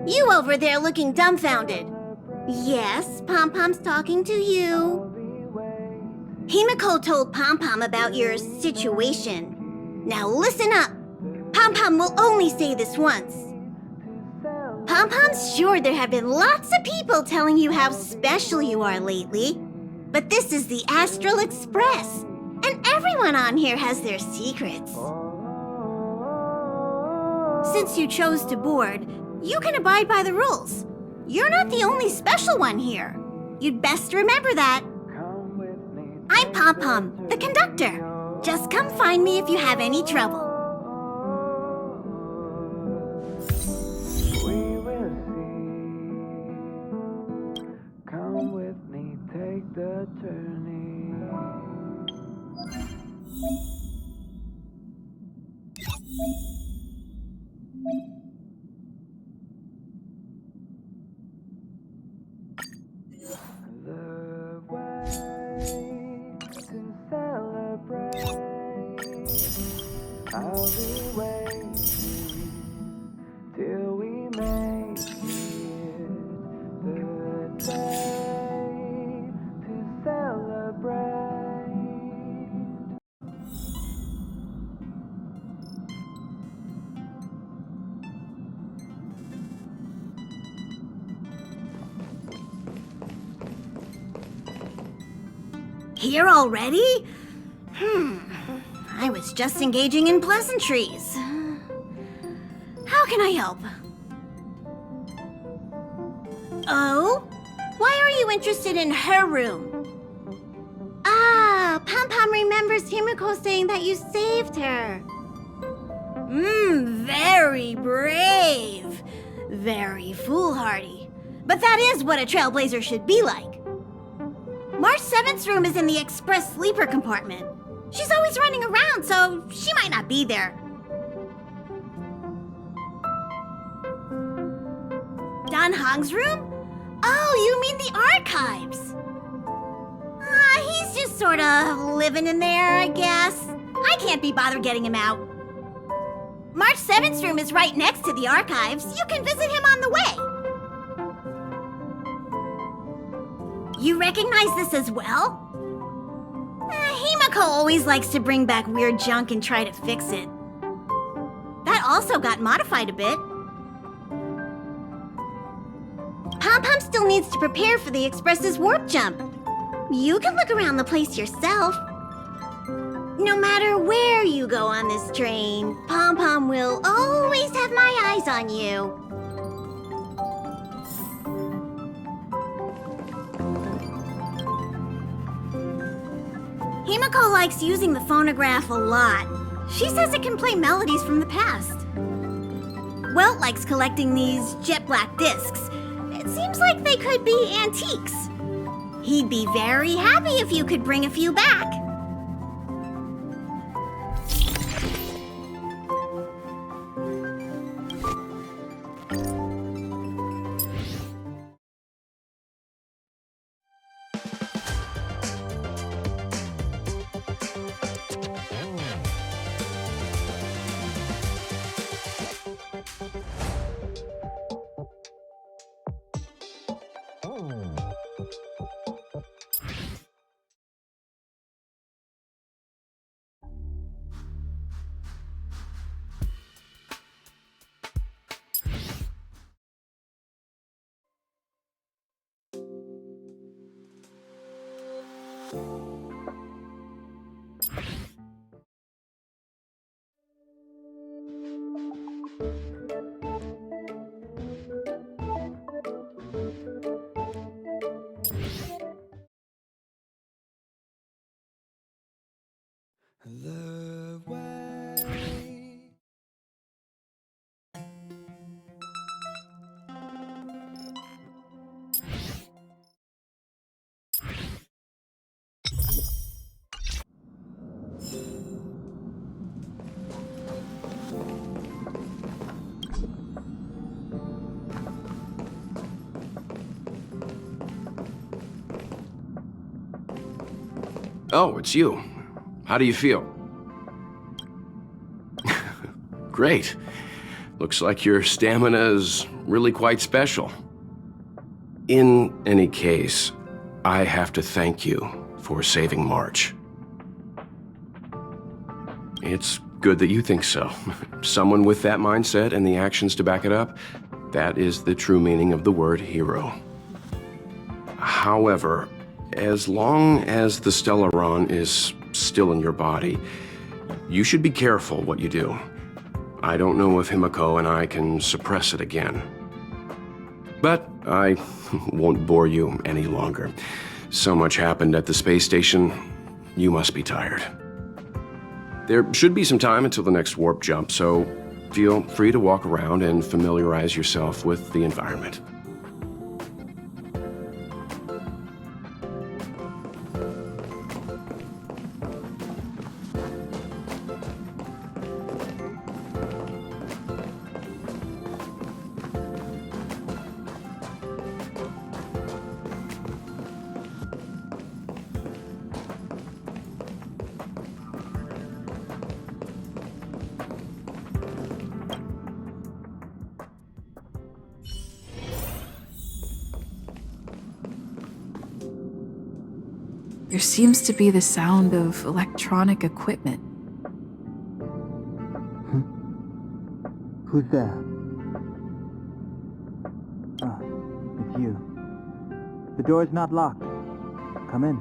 You over there looking dumbfounded. Yes, Pom-Pom's talking to you. Himiko told Pom-Pom about your situation. Now listen up. Pom-Pom will only say this once. Pom-Pom's sure there have been lots of people telling you how special you are lately. But this is the Astral Express, and everyone on here has their secrets. Since you chose to board, you can abide by the rules. You're not the only special one here. You'd best remember that. I'm Pom-Pom, the conductor. Just come find me if you have any trouble. Come with me, take the journey. The way to celebrate. I'll be waiting till we make it the day to celebrate. Here already? I was just engaging in pleasantries. How can I help? Oh? Why are you interested in her room? Ah, Pom-Pom remembers Himiko saying that you saved her. Very brave. Very foolhardy. But that is what a trailblazer should be like. March 7th's room is in the express sleeper compartment. She's always running around, so she might not be there. Don Hong's room? Oh, you mean the archives. He's just sort of living in there, I guess. I can't be bothered getting him out. March 7th's room is right next to the archives. You can visit him on the way. You recognize this as well? Himiko always likes to bring back weird junk and try to fix it. That also got modified a bit. Pom-Pom still needs to prepare for the Express's warp jump. You can look around the place yourself. No matter where you go on this train, Pom-Pom will always have my eyes on you. Himiko likes using the phonograph a lot. She says it can play melodies from the past. Welt likes collecting these jet black discs. It seems like they could be antiques. He'd be very happy if you could bring a few back. The way. Oh, it's you. How do you feel? Great. Looks like your stamina is really quite special. In any case, I have to thank you for saving March. It's good that you think so. Someone with that mindset and the actions to back it up, that is the true meaning of the word hero. However, as long as the Stellaron is still in your body, you should be careful what you do. I don't know if Himiko and I can suppress it again. But I won't bore you any longer. So much happened at the space station, you must be tired. There should be some time until the next warp jump, so feel free to walk around and familiarize yourself with the environment. There seems to be the sound of electronic equipment. Who's there? Ah, it's you. The door's not locked. Come in.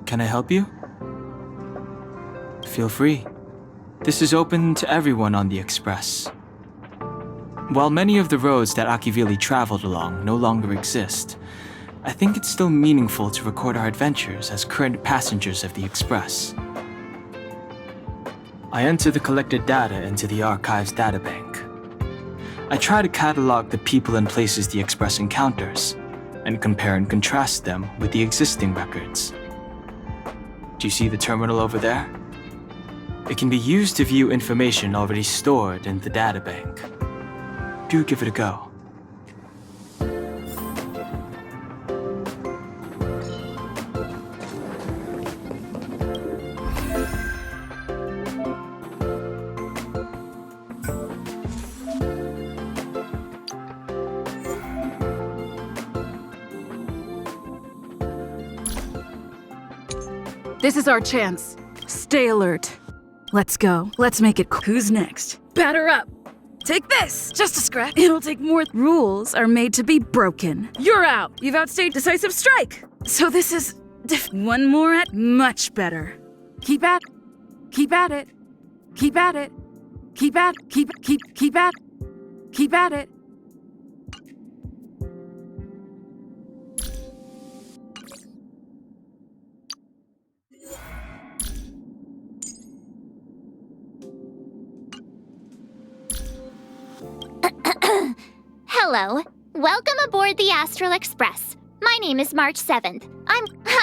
Can I help you? Feel free. This is open to everyone on the Express. While many of the roads that Akivili traveled along no longer exist, I think it's still meaningful to record our adventures as current passengers of the Express. I enter the collected data into the Archives databank. I try to catalog the people and places the Express encounters, and compare and contrast them with the existing records. Do you see the terminal over there? It can be used to view information already stored in the databank. Do give it a go. This is our chance. Stay alert. Let's go. Let's make it Who's next? Batter up. Take this! Just a scratch. It'll take more. Rules are made to be broken. You're out. You've outstayed decisive strike. So this is one more at much better. Keep at it. Keep at it. Keep at it. Keep at it. Hello. Welcome aboard the Astral Express. My name is March 7th.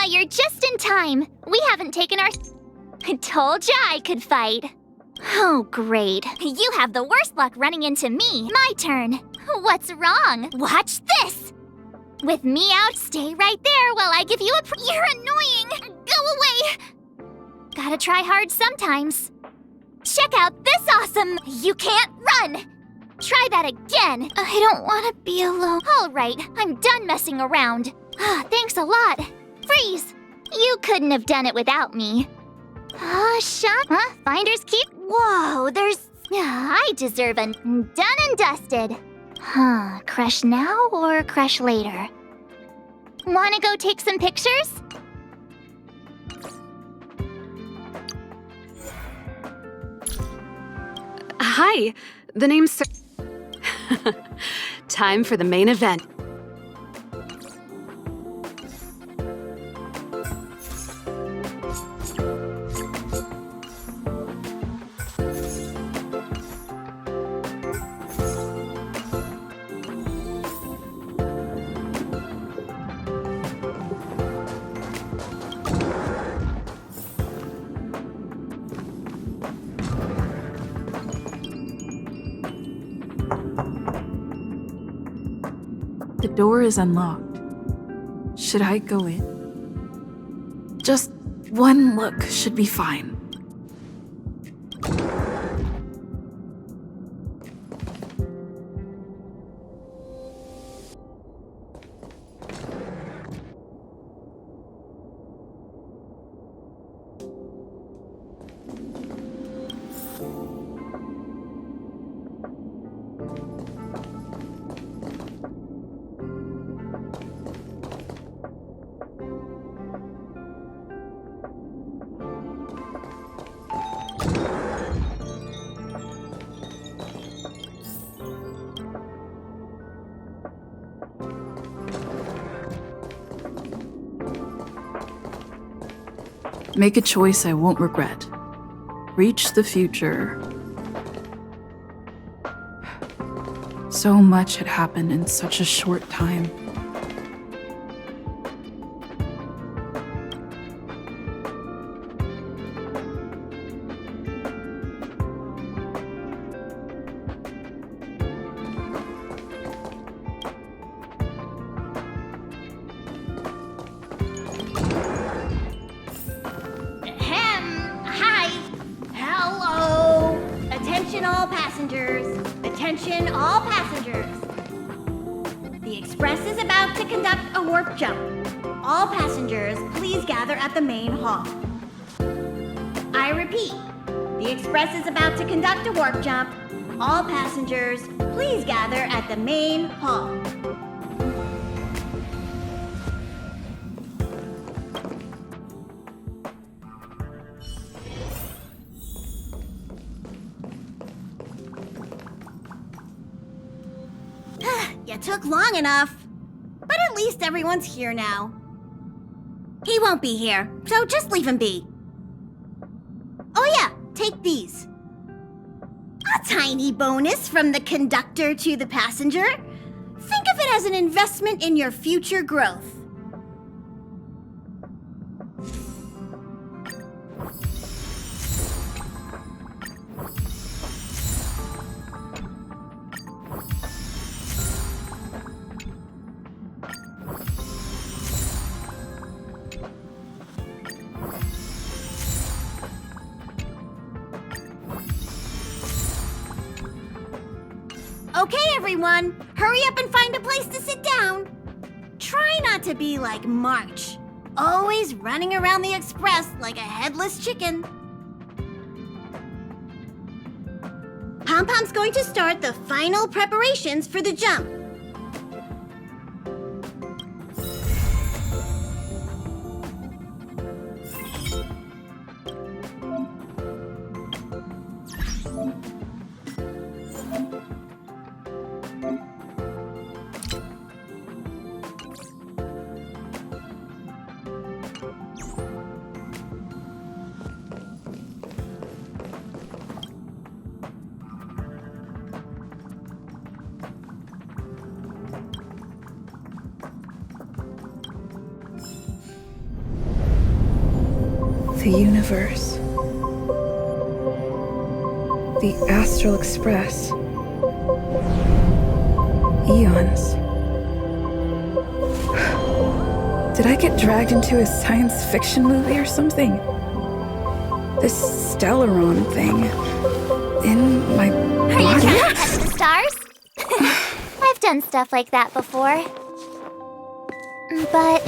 You're just in time. We haven't taken our... I told ya I could fight. Oh, great. You have the worst luck running into me. My turn. What's wrong? Watch this! With me out, stay right there while I give you a... You're annoying! Go away! Gotta try hard sometimes. Check out this awesome... You can't run! Try that again. I don't want to be alone. All right, I'm done messing around. Thanks a lot. Freeze! You couldn't have done it without me. Finders keep... Whoa, there's... I deserve a done and dusted. Crush now or crush later? Wanna go take some pictures? Hi, the name's... Time for the main event. The door is unlocked. Should I go in? Just One look should be fine. Make a choice I won't regret. Reach the future. So much had happened in such a short time. Hi. Hello. Attention all passengers. Attention all passengers. The Express is about to conduct a warp jump. All passengers, please gather at the main hall. I repeat, the Express is about to conduct a warp jump. All passengers, please gather at the main hall. You took long enough. But at least everyone's here now. He won't be here, so just leave him be. Oh yeah, take these. A tiny bonus from the conductor to the passenger. Think of it as an investment in your future growth. Okay, everyone, hurry up and find a place to sit down. Try not to be like March, always running around the Express like a headless chicken. Pom-Pom's going to start the final preparations for the jump. The universe. The Astral Express. Eons. Did I get dragged into a science fiction movie or something? This Stellaron thing in my Are you body? trying to touch the stars? I've done stuff like that before. But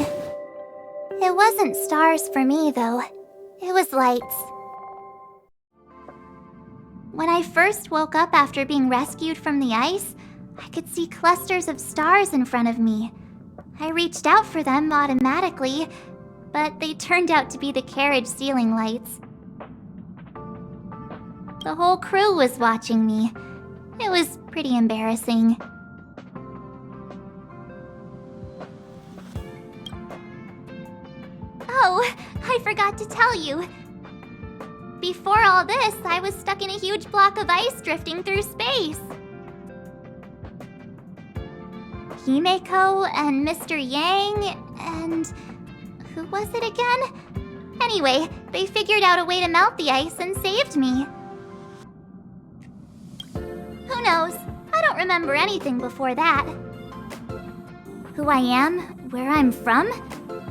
it wasn't stars for me, though. It was lights. When I first woke up after being rescued from the ice, I could see clusters of stars in front of me. I reached out for them automatically, but they turned out to be the carriage ceiling lights. The whole crew was watching me. It was pretty embarrassing. Oh, I forgot to tell you. Before all this, I was stuck in a huge block of ice drifting through space. Himeko and Mr. Yang and... who was it again? Anyway, they figured out a way to melt the ice and saved me. Who knows? I don't remember anything before that. Who I am, where I'm from,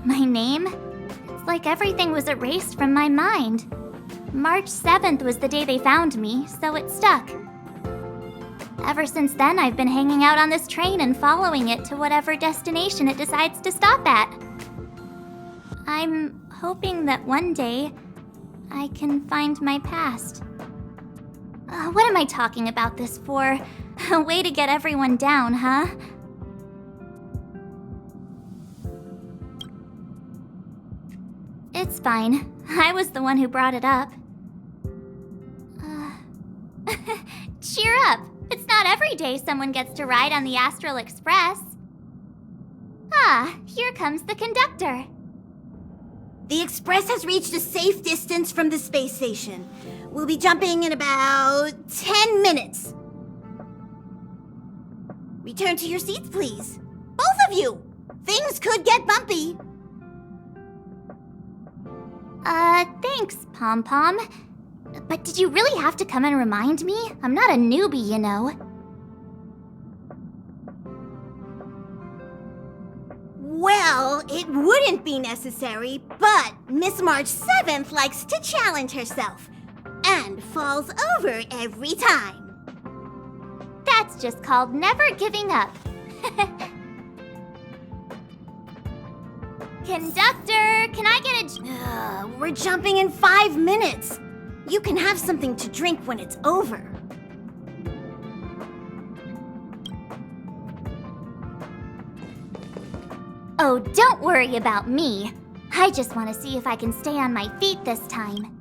my name, it's like everything was erased from my mind. March 7th was the day they found me, so it stuck. Ever since then, I've been hanging out on this train and following it to whatever destination it decides to stop at. I'm hoping that one day I can find my past. What am I talking about this for? A way to get everyone down, huh? It's fine. I was the one who brought it up. Cheer up! It's not every day someone gets to ride on the Astral Express. Ah, here comes the conductor. The Express has reached a safe distance from the space station. We'll be jumping in about 10 minutes. Return to your seats, please. Both of you! Things could get bumpy. Thanks, Pom Pom. But did you really have to come and remind me? I'm not a newbie, you know. Well, it wouldn't be necessary, but Miss March 7th likes to challenge herself and falls over every time. That's just called never giving up. Conductor, can I get a... We're jumping in 5 minutes. You can have something to drink when it's over. Oh, don't worry about me. I just want to see if I can stay on my feet this time.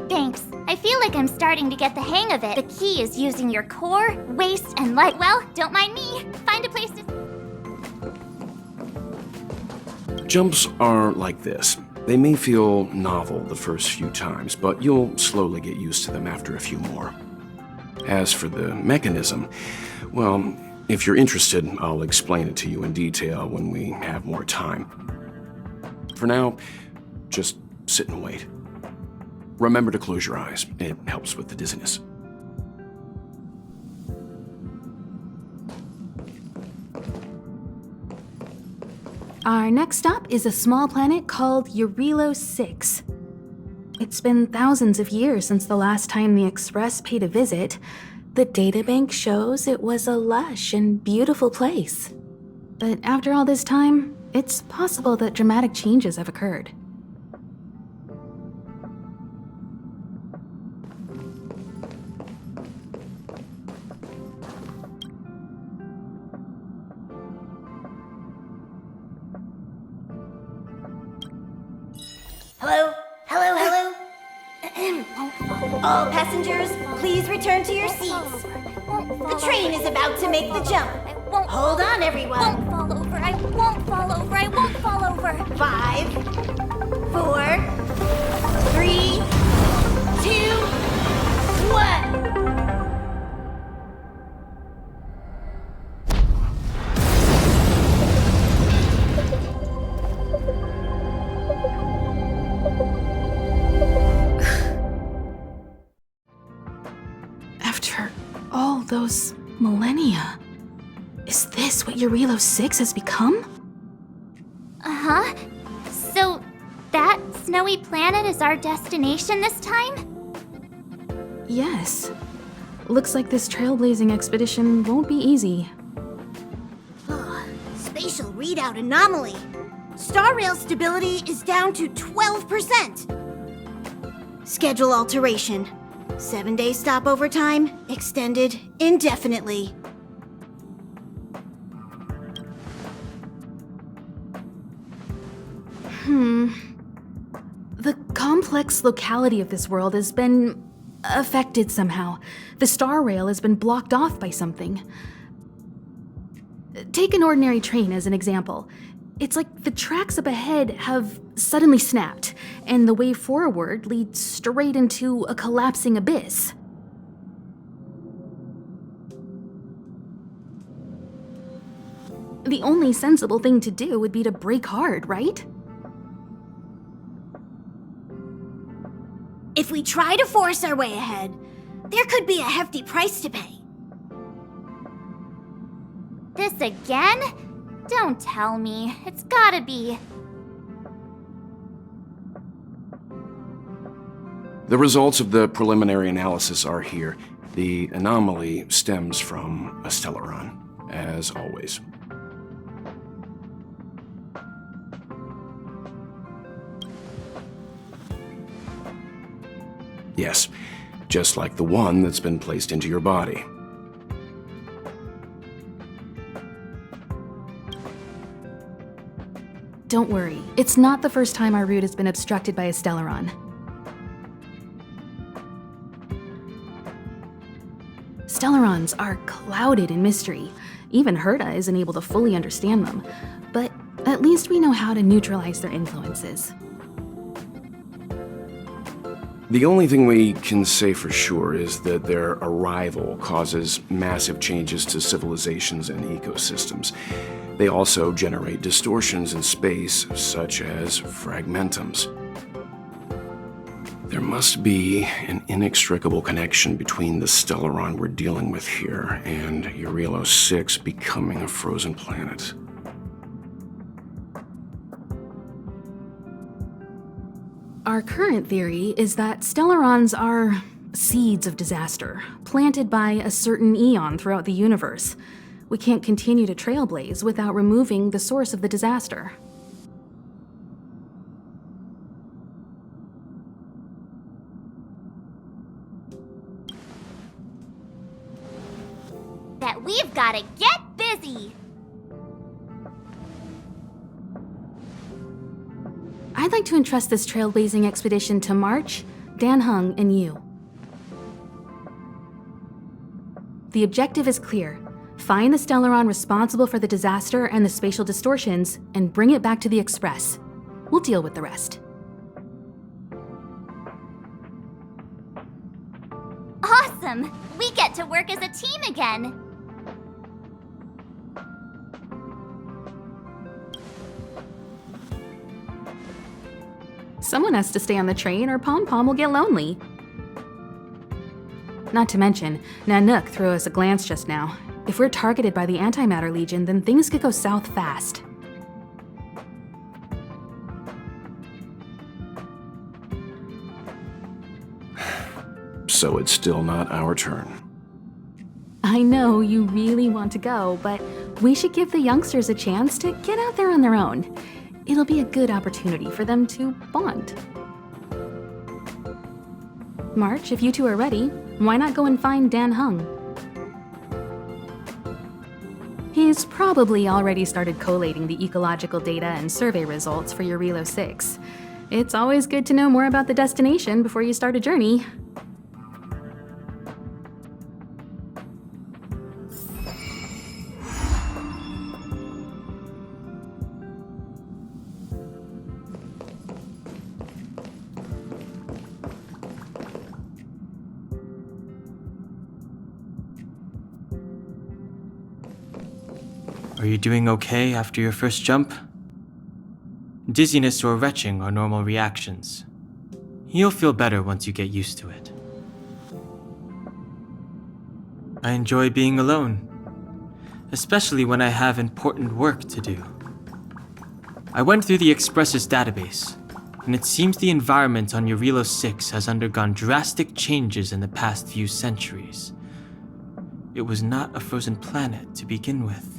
Thanks. I feel like I'm starting to get the hang of it. The key is using your core, waist, and light. Well, don't mind me. Find a place to... Jumps are like this. They may feel novel the first few times, but you'll slowly get used to them after a few more. As for the mechanism, well, if you're interested, I'll explain it to you in detail when we have more time. For now, just sit and wait. Remember to close your eyes. It helps with the dizziness. Our next stop is a small planet called Eurilo 6. It's been thousands of years since the last time the Express paid a visit. The databank shows it was a lush and beautiful place. But after all this time, it's possible that dramatic changes have occurred. Hello? Hello, hello? All passengers, please return to your seats. The train is about to make the jump. Hold on, everyone. I won't fall over. I won't fall over. I won't fall over. 5, 4, 3, 2, 1. After all those millennia, is this what Eurilo 6 has become? Uh-huh. So, that snowy planet is our destination this time? Yes. Looks like this trailblazing expedition won't be easy. Spatial readout anomaly. Star Rail stability is down to 12%. Schedule alteration. 7-day stopover time extended indefinitely. The complex locality of this world has been affected somehow. The Star Rail has been blocked off by something. Take an ordinary train as an example. It's like the tracks up ahead have suddenly snapped, and the way forward leads straight into a collapsing abyss. The only sensible thing to do would be to brake hard, right? If we try to force our way ahead, there could be a hefty price to pay. This again? Don't tell me. It's gotta be. The results of the preliminary analysis are here. The anomaly stems from a Stellaron, as always. Yes, just like the one that's been placed into your body. Don't worry, it's not the first time our route has been obstructed by a Stellaron. Stellarons are clouded in mystery. Even Herta isn't able to fully understand them. But at least we know how to neutralize their influences. The only thing we can say for sure is that their arrival causes massive changes to civilizations and ecosystems. They also generate distortions in space, such as fragmentums. There must be an inextricable connection between the Stellaron we're dealing with here and Eurilo 6 becoming a frozen planet. Our current theory is that Stellarons are seeds of disaster, planted by a certain eon throughout the universe. We can't continue to trailblaze without removing the source of the disaster. That we've gotta get busy! I'd like to entrust this trailblazing expedition to March, Dan Heng, and you. The objective is clear. Find the Stellaron responsible for the disaster and the spatial distortions, and bring it back to the Express. We'll deal with the rest. Awesome! We get to work as a team again! Someone has to stay on the train or Pom Pom will get lonely. Not to mention, Nanook threw us a glance just now. If we're targeted by the Antimatter Legion, then things could go south fast. So it's still not our turn. I know you really want to go, but we should give the youngsters a chance to get out there on their own. It'll be a good opportunity for them to bond. March, if you two are ready, why not go and find Dan Heng? He's probably already started collating the ecological data and survey results for Eurilo 6. It's always good to know more about the destination before you start a journey. Are you doing okay after your first jump? Dizziness or retching are normal reactions. You'll feel better once you get used to it. I enjoy being alone, especially when I have important work to do. I went through the Express's database, and it seems the environment on Eurilo 6 has undergone drastic changes in the past few centuries. It was not a frozen planet to begin with.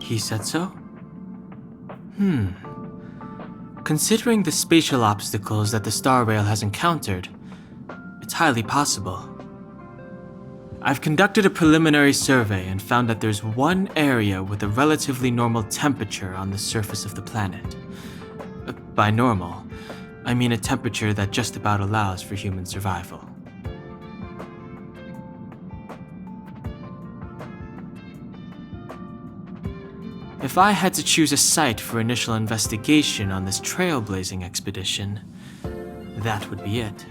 He said so? Considering the spatial obstacles that the Star Rail has encountered, it's highly possible. I've conducted a preliminary survey and found that there's one area with a relatively normal temperature on the surface of the planet. By normal, I mean a temperature that just about allows for human survival. If I had to choose a site for initial investigation on this trailblazing expedition, that would be it.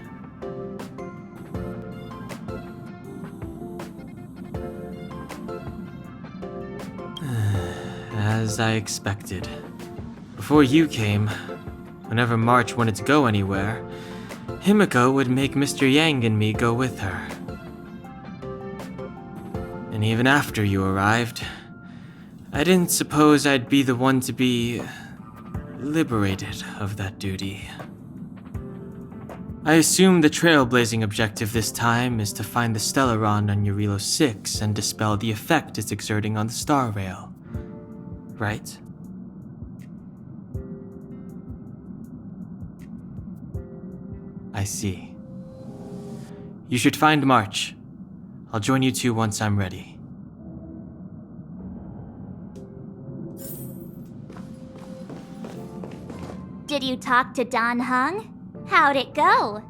As I expected. Before you came, whenever March wanted to go anywhere, Himiko would make Mr. Yang and me go with her. And even after you arrived, I didn't suppose I'd be the one to be liberated of that duty. I assume the trailblazing objective this time is to find the Stellaron on Eurilo 6 and dispel the effect it's exerting on the Star Rail. Right? I see. You should find March. I'll join you two once I'm ready. Did you talk to Don Hung? How'd it go?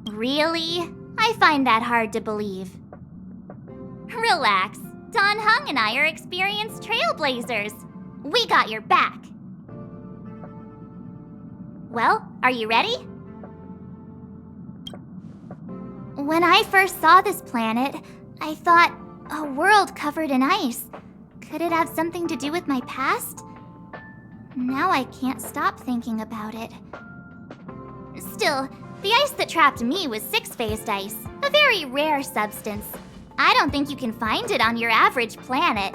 Really? I find that hard to believe. Relax. Don Hung and I are experienced trailblazers. We got your back. Well, are you ready? When I first saw this planet, I thought, a world covered in ice. Could it have something to do with my past? Now I can't stop thinking about it. Still, the ice that trapped me was six-phased ice, a very rare substance. I don't think you can find it on your average planet.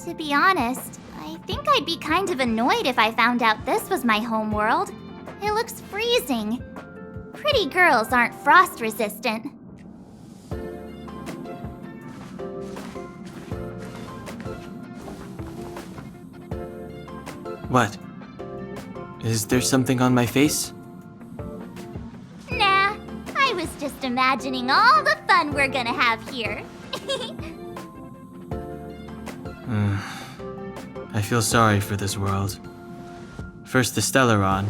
To be honest, I think I'd be kind of annoyed if I found out this was my home world. It looks freezing. Pretty girls aren't frost resistant. What? Is there something on my face? Nah, I was just imagining all the fun we're gonna have here. I feel sorry for this world. First the Stellaron,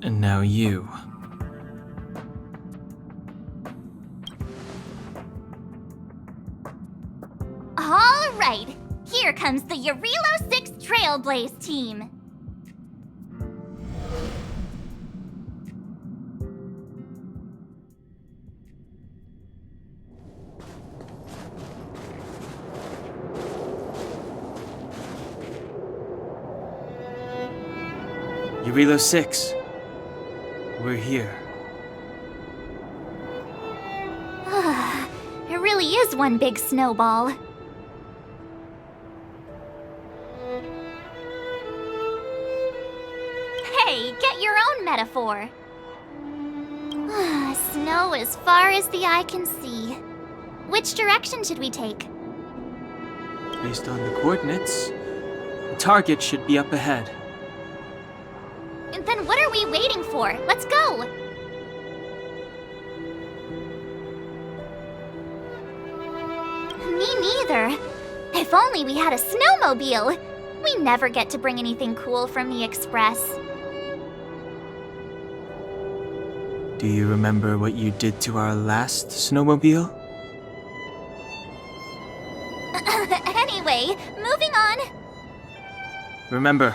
and now you. All right, here comes the Eurilo 6 Trailblaze team. Eurilo 6. We're here. It really is one big snowball. Hey, get your own metaphor. Snow as far as the eye can see. Which direction should we take? Based on the coordinates, the target should be up ahead. And then what are we waiting for? Let's go! Me neither. If only we had a snowmobile. We never get to bring anything cool from the Express. Do you remember what you did to our last snowmobile? Anyway, moving on. Remember,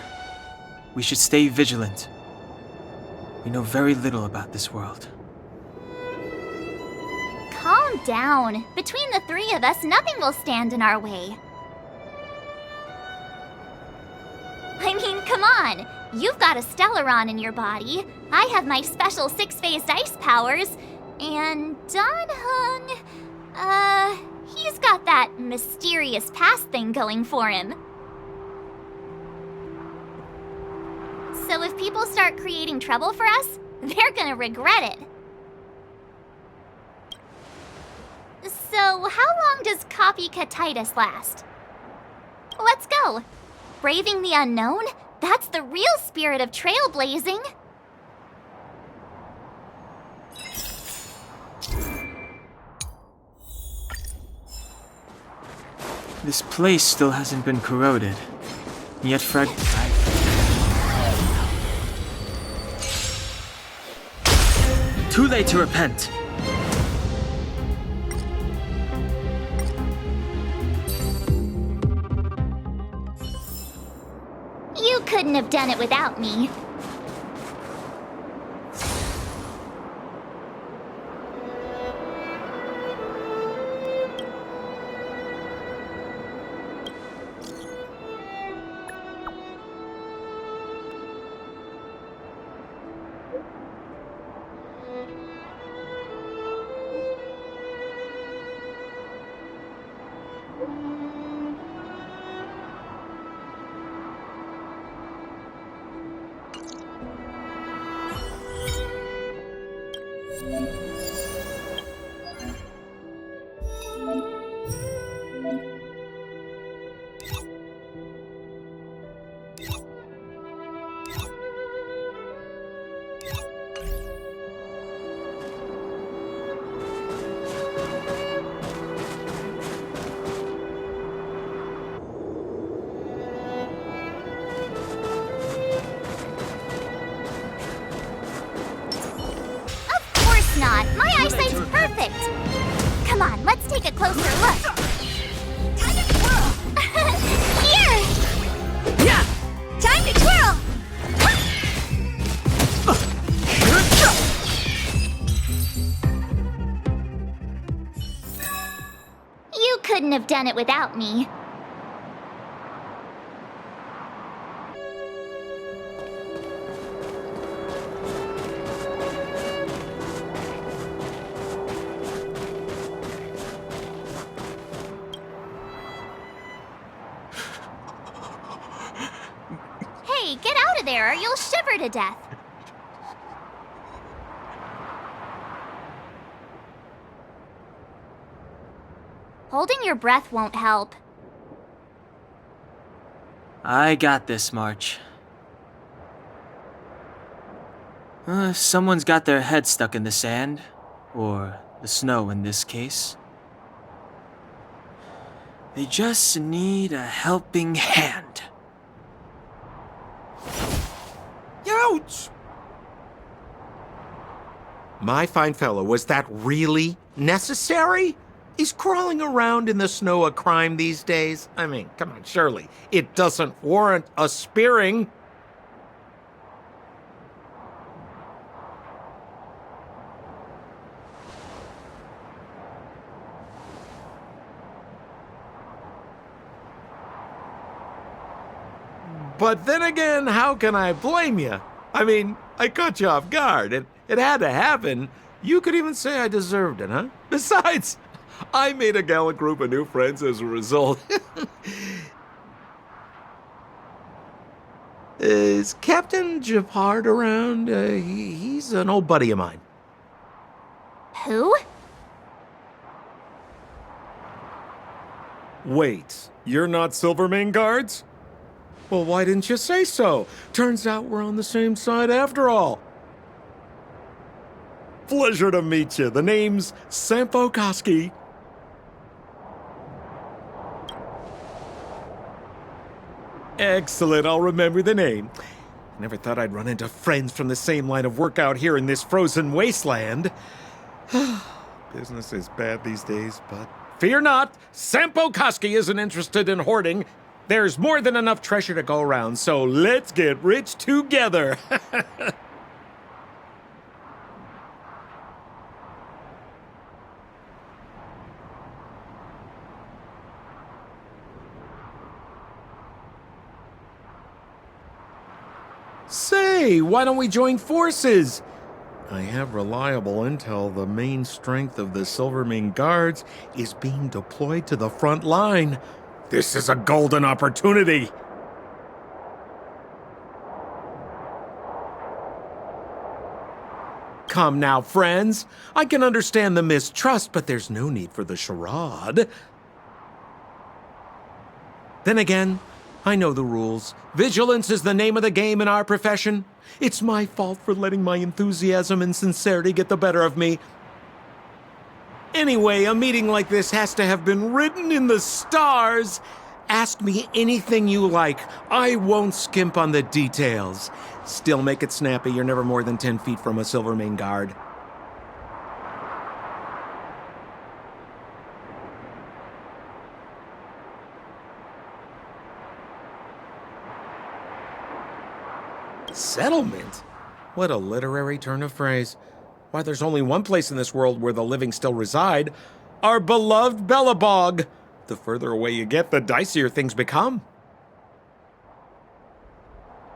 we should stay vigilant. We know very little about this world. Calm down. Between the three of us, nothing will stand in our way. I mean, come on. You've got a Stellaron in your body. I have my special six-phased ice powers. And Don Hung, he's got that mysterious past thing going for him. So if people start creating trouble for us, they're gonna regret it. So how long does copycatitis last? Let's go. Braving the unknown? That's the real spirit of trailblazing. This place still hasn't been corroded, yet Too late to repent. You couldn't have done it without me. Of course not. My eyesight's perfect. Come on, let's take a closer look. Here! Yeah! Time to twirl! You couldn't have done it without me. Hey, get out of there or you'll shiver to death. Holding your breath won't help. I got this, March. Someone's got their head stuck in the sand, or the snow in this case. They just need a helping hand. Ouch! My fine fellow, was that really necessary? Is crawling around in the snow a crime these days? I mean, come on, surely. It doesn't warrant a spearing. But then again, how can I blame you? I mean, I caught you off guard. It had to happen. You could even say I deserved it, huh? Besides, I made a gallant group of new friends as a result. Is Captain Japard around? He's an old buddy of mine. Who? Wait, you're not Silvermane Guards? Well, why didn't you say so? Turns out we're on the same side after all. Pleasure to meet you. The name's Sampo Koski. Excellent, I'll remember the name. Never thought I'd run into friends from the same line of work out here in this frozen wasteland. Business is bad these days, but fear not, Sampo Koski isn't interested in hoarding. There's more than enough treasure to go around, so let's get rich together. Say, why don't we join forces? I have reliable intel the main strength of the Silvermane Guards is being deployed to the front line. This is a golden opportunity. Come now, friends. I can understand the mistrust, but there's no need for the charade. Then again, I know the rules. Vigilance is the name of the game in our profession. It's my fault for letting my enthusiasm and sincerity get the better of me. Anyway, a meeting like this has to have been written in the stars. Ask me anything you like. I won't skimp on the details. Still make it snappy. You're never more than 10 feet from a Silvermane Guard. Settlement? What a literary turn of phrase. Why, there's only one place in this world where the living still reside. Our beloved Belebog. The further away you get, the dicier things become.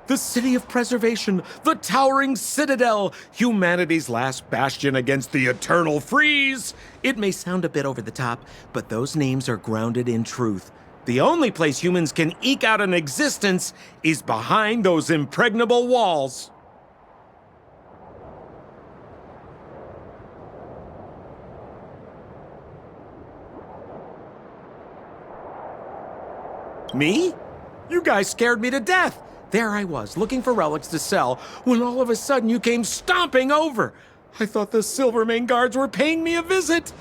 The city of preservation, the towering citadel, humanity's last bastion against the eternal freeze. It may sound a bit over the top, but those names are grounded in truth. The only place humans can eke out an existence is behind those impregnable walls. Me? You guys scared me to death. There I was, looking for relics to sell, when all of a sudden you came stomping over. I thought the Silvermane guards were paying me a visit.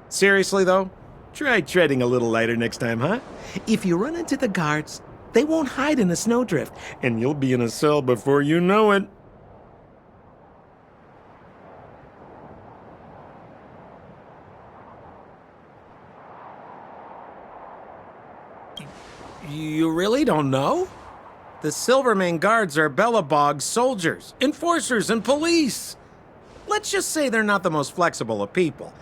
Seriously, though, try treading a little lighter next time, huh? If you run into the guards, they won't hide in a snowdrift, and you'll be in a cell before you know it. You really don't know? The Silvermane guards are Belebog soldiers, enforcers, and police. Let's just say they're not the most flexible of people.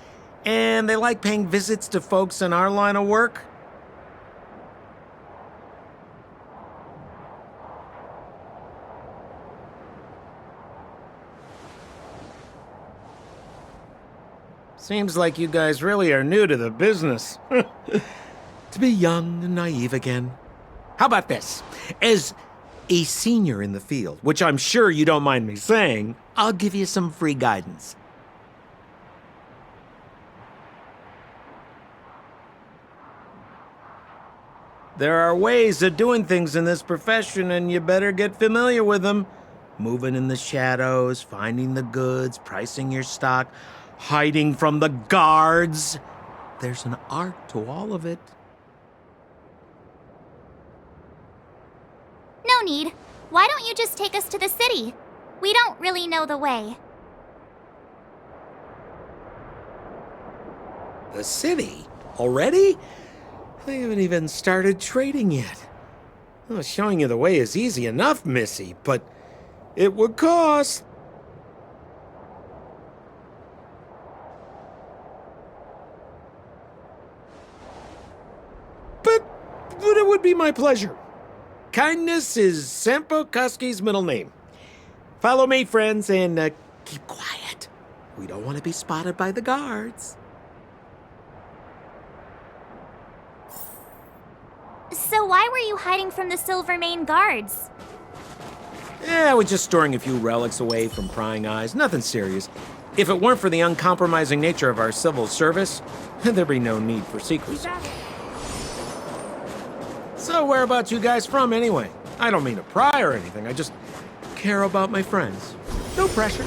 And they like paying visits to folks in our line of work. Seems like you guys really are new to the business. To be young and naive again. How about this? As a senior in the field, which I'm sure you don't mind me saying, I'll give you some free guidance. There are ways of doing things in this profession, and you better get familiar with them. Moving in the shadows, finding the goods, pricing your stock, hiding from the guards. There's an art to all of it. No need. Why don't you just take us to the city? We don't really know the way. The city? Already? They haven't even started trading yet. Well, showing you the way is easy enough, Missy, but it would cost. But it would be my pleasure. Kindness is Sampo Kuski's middle name. Follow me, friends, and keep quiet. We don't want to be spotted by the guards. So why were you hiding from the Silvermane guards? We're just storing a few relics away from prying eyes. Nothing serious. If it weren't for the uncompromising nature of our civil service, there'd be no need for secrecy. So whereabouts you guys from, anyway? I don't mean to pry or anything. I just care about my friends. No pressure.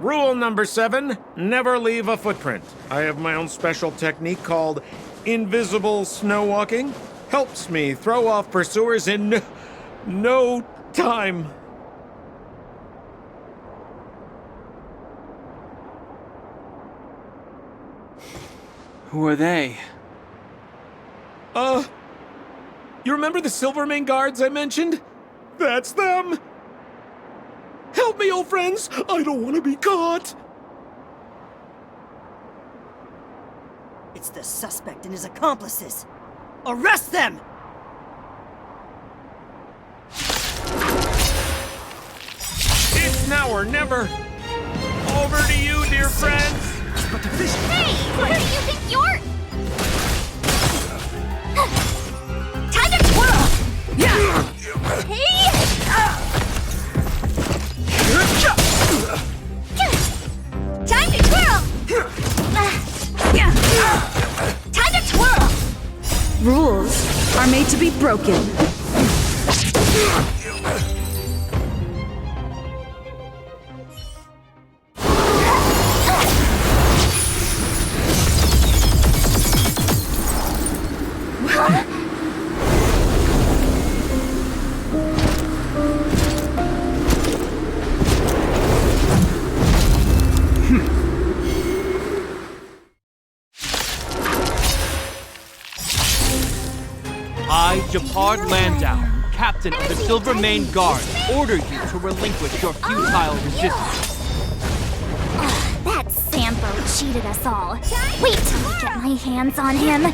Rule number 7, never leave a footprint. I have my own special technique called invisible snow walking. Helps me throw off pursuers in no time. Who are they? You remember the Silvermane guards I mentioned? That's them! Help me, old friends! I don't want to be caught! It's the suspect and his accomplices. Arrest them! It's now or never! Over to you, dear friends! Hey! Who do you think you're... Time to twirl! Yeah! Hey! Time to twirl! Time to twirl! Rules are made to be broken. I, Japard Landau, captain of the Silvermane Guard, order you to relinquish your futile resistance. That Sampo cheated us all. Wait till I get my hands on him.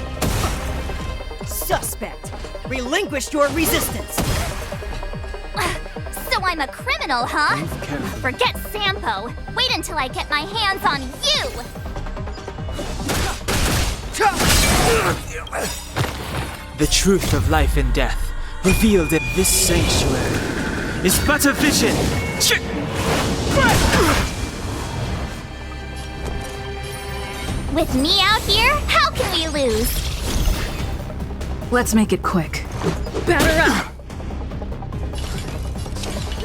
Suspect! Relinquish your resistance! So I'm a criminal, huh? Forget Sampo. Wait until I get my hands on you! The truth of life and death, revealed in this sanctuary, is but a vision. With me out here, how can we lose? Let's make it quick. Batter up!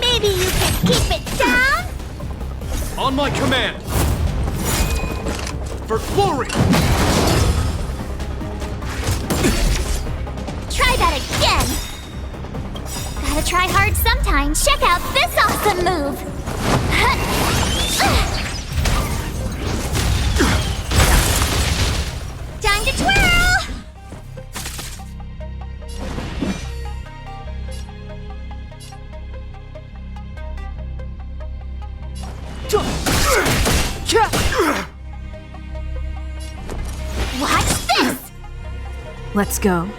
Maybe you can keep it down? On my command! For glory! Try that again! Gotta try hard sometimes. Check out this awesome move! Time to twirl! Watch this! Let's go.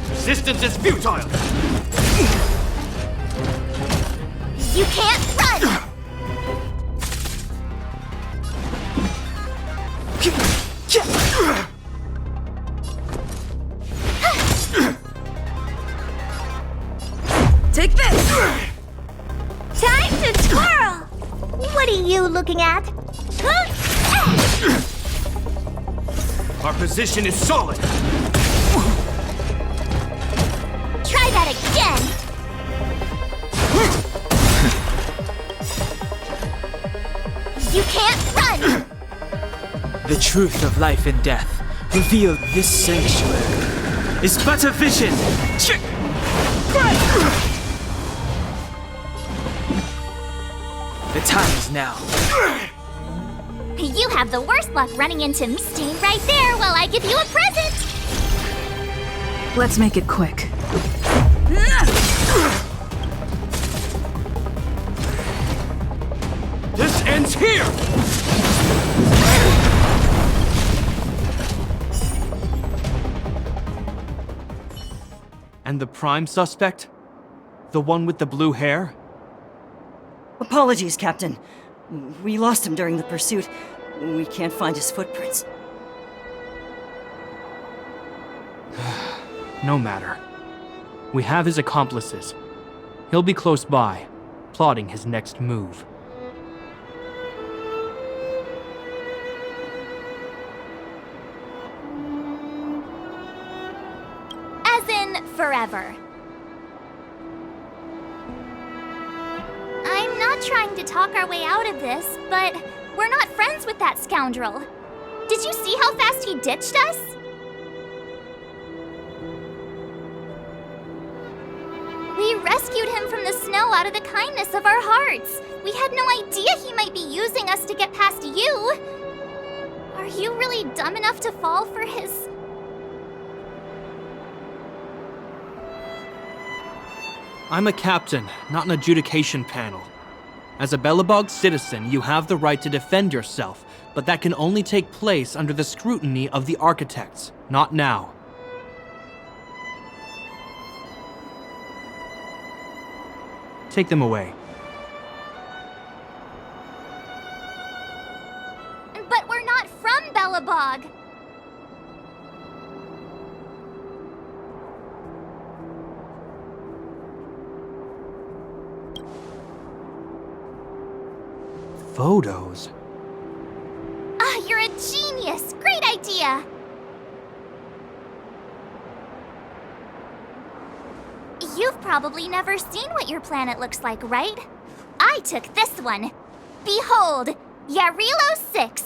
Resistance is futile! You can't run! Take this! Time to twirl! What are you looking at? Our position is solid! Try that again! You can't run! The truth of life and death revealed this sanctuary is but a vision. The time is now. You have the worst luck running into me. Stay right there while I give you a present! Let's make it quick. This ends here! And the prime suspect? The one with the blue hair? Apologies, Captain. We lost him during the pursuit. We can't find his footprints. No matter. We have his accomplices. He'll be close by, plotting his next move. As in, forever. I'm not trying to talk our way out of this, but we're not friends with that scoundrel. Did you see how fast he ditched us? We rescued him from the snow out of the kindness of our hearts. We had no idea he might be using us to get past you. Are you really dumb enough to fall for his... I'm a captain, not an adjudication panel. As a Belebog citizen, you have the right to defend yourself, but that can only take place under the scrutiny of the architects, not now. Take them away. But we're not from Belebog! Photos? Ah, you're a genius! Great idea! You've probably never seen what your planet looks like, right? I took this one. Behold, Yarilo 6.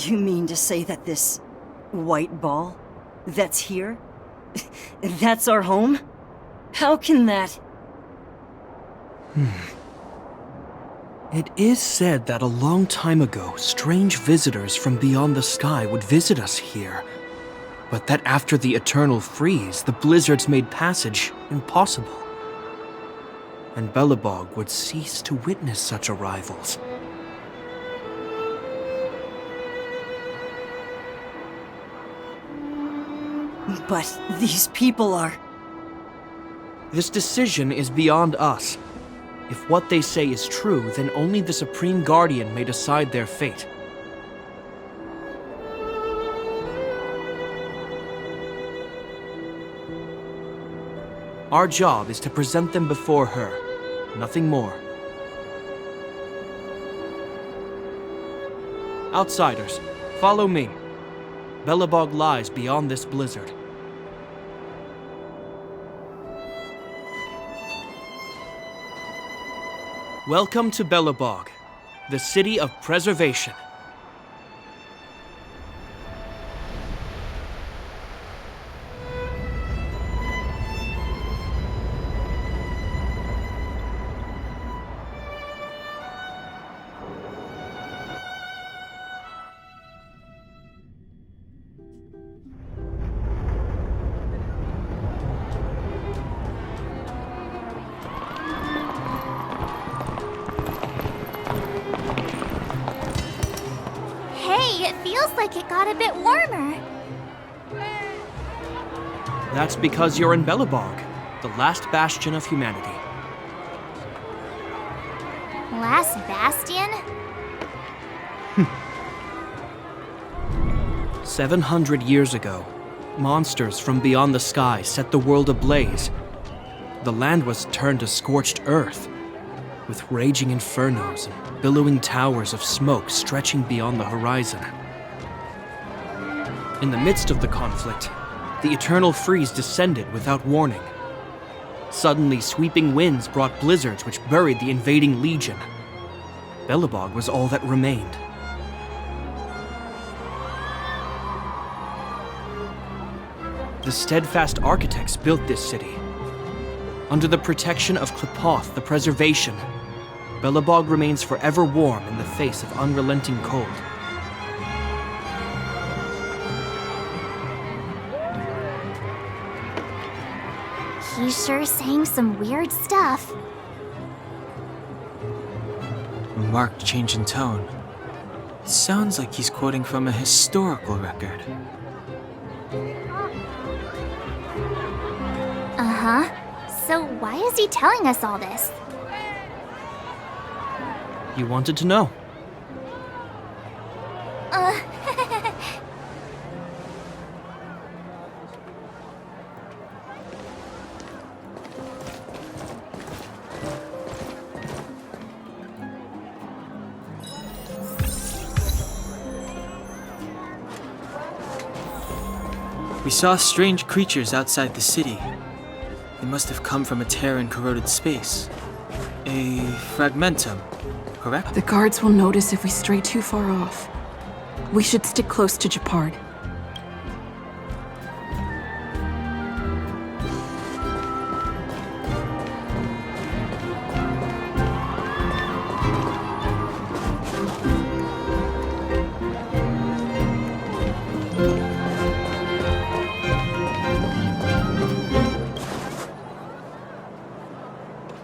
You mean to say that this white ball that's here, that's our home? How can that... It is said that a long time ago, strange visitors from beyond the sky would visit us here. But that after the eternal freeze, the blizzards made passage impossible. And Belebog would cease to witness such arrivals. But these people are... This decision is beyond us. If what they say is true, then only the Supreme Guardian may decide their fate. Our job is to present them before her, nothing more. Outsiders, follow me. Belebog lies beyond this blizzard. Welcome to Belebog, the city of preservation. It feels like it got a bit warmer. That's because you're in Belebog, the last bastion of humanity. Last bastion? 700 years ago, monsters from beyond the sky set the world ablaze. The land was turned to scorched earth, with raging infernos and billowing towers of smoke stretching beyond the horizon. In the midst of the conflict, the eternal freeze descended without warning. Suddenly, sweeping winds brought blizzards which buried the invading legion. Belebog was all that remained. The steadfast architects built this city. Under the protection of Qlipoth, the preservation, Belebog remains forever warm in the face of unrelenting cold. He's sure saying some weird stuff. A marked change in tone. It sounds like he's quoting from a historical record. Uh-huh. So why is he telling us all this? You wanted to know. We saw strange creatures outside the city. They must have come from a tear in corroded space. A fragmentum, correct? The guards will notice if we stray too far off. We should stick close to Japard.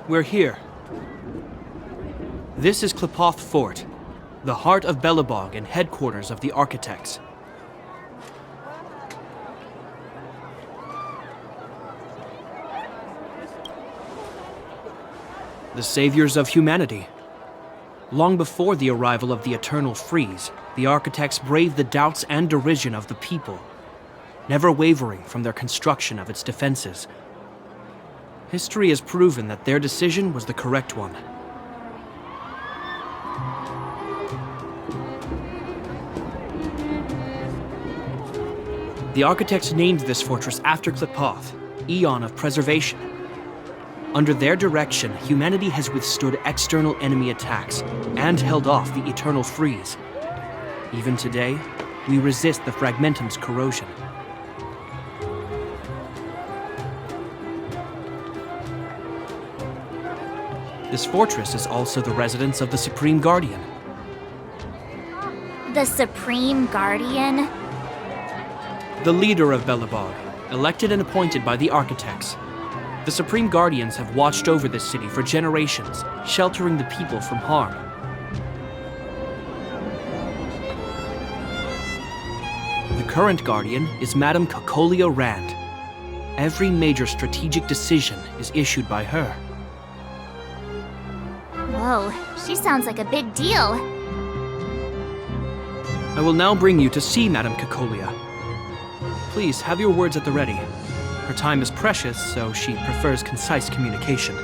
We're here. This is Qlipoth Fort, the heart of Belebog and headquarters of the architects. The saviors of humanity. Long before the arrival of the eternal freeze, the architects braved the doubts and derision of the people, never wavering from their construction of its defenses. History has proven that their decision was the correct one. The architects named this fortress after Qlipoth, Eon of Preservation. Under their direction, humanity has withstood external enemy attacks and held off the eternal freeze. Even today, we resist the fragmentum's corrosion. This fortress is also the residence of the Supreme Guardian. The Supreme Guardian? The leader of Belebog, elected and appointed by the architects. The Supreme Guardians have watched over this city for generations, sheltering the people from harm. The current Guardian is Madame Cocolio Rand. Every major strategic decision is issued by her. Whoa, she sounds like a big deal. I will now bring you to see Madame Cacolia. Please, have your words at the ready. Her time is precious, so she prefers concise communication.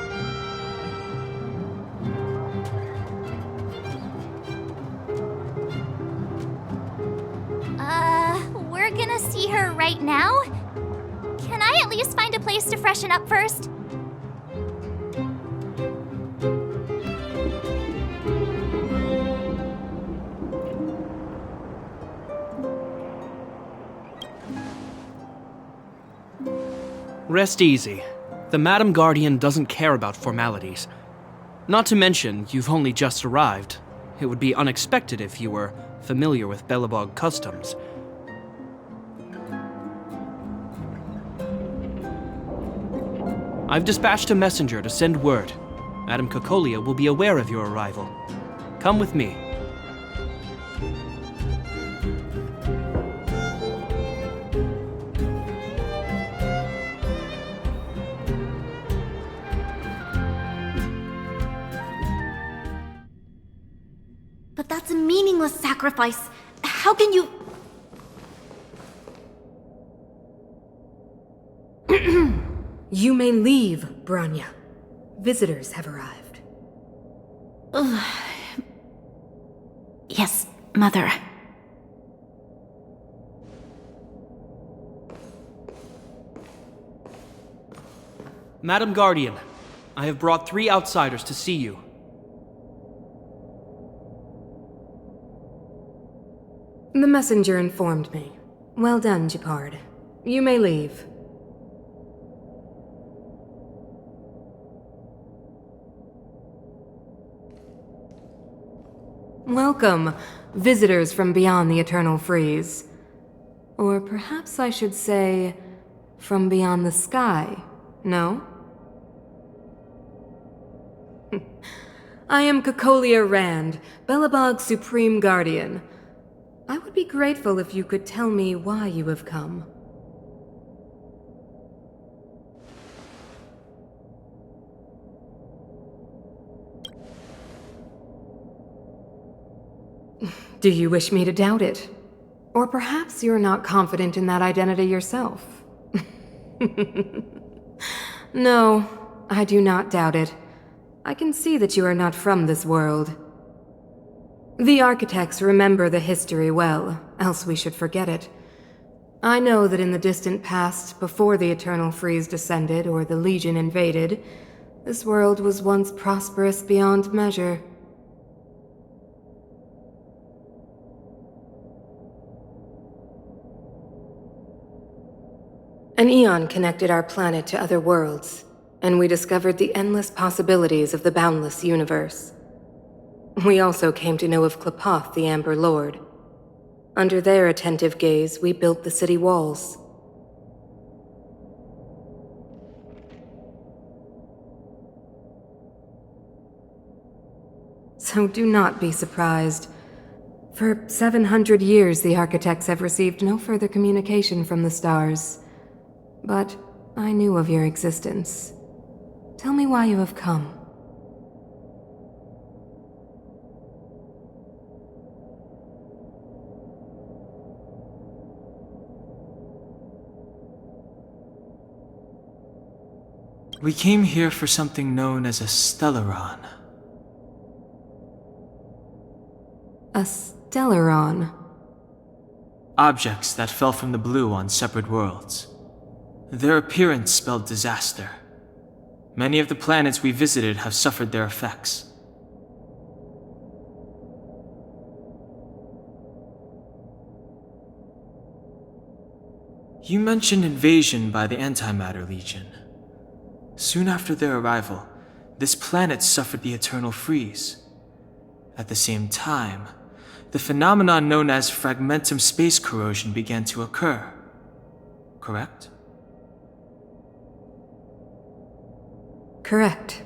We're gonna see her right now? Can I at least find a place to freshen up first? Rest easy. The Madam Guardian doesn't care about formalities. Not to mention, you've only just arrived. It would be unexpected if you were familiar with Belebog customs. I've dispatched a messenger to send word. Madam Cacolia will be aware of your arrival. Come with me. But that's a meaningless sacrifice. How can you... You may leave, Branya. Visitors have arrived. Yes, Mother. Madam Guardian, I have brought 3 outsiders to see you. The messenger informed me. Well done, Gepard. You may leave. Welcome, visitors from beyond the Eternal Freeze. Or perhaps I should say, from beyond the sky, no? I am Cacolia Rand, Belebog's Supreme Guardian. I would be grateful if you could tell me why you have come. Do you wish me to doubt it? Or perhaps you're not confident in that identity yourself? No, I do not doubt it. I can see that you are not from this world. The architects remember the history well, else we should forget it. I know that in the distant past, before the Eternal Freeze descended or the Legion invaded, this world was once prosperous beyond measure. An eon connected our planet to other worlds, and we discovered the endless possibilities of the boundless universe. We also came to know of Klapoth, the Amber Lord. Under their attentive gaze, we built the city walls. So do not be surprised. For 700 years, the architects have received no further communication from the stars. But I knew of your existence. Tell me why you have come. We came here for something known as a Stellaron. A Stellaron? Objects that fell from the blue on separate worlds. Their appearance spelled disaster. Many of the planets we visited have suffered their effects. You mentioned invasion by the Antimatter Legion. Soon after their arrival, this planet suffered the Eternal Freeze. At the same time, the phenomenon known as fragmentum space corrosion began to occur. Correct? Correct.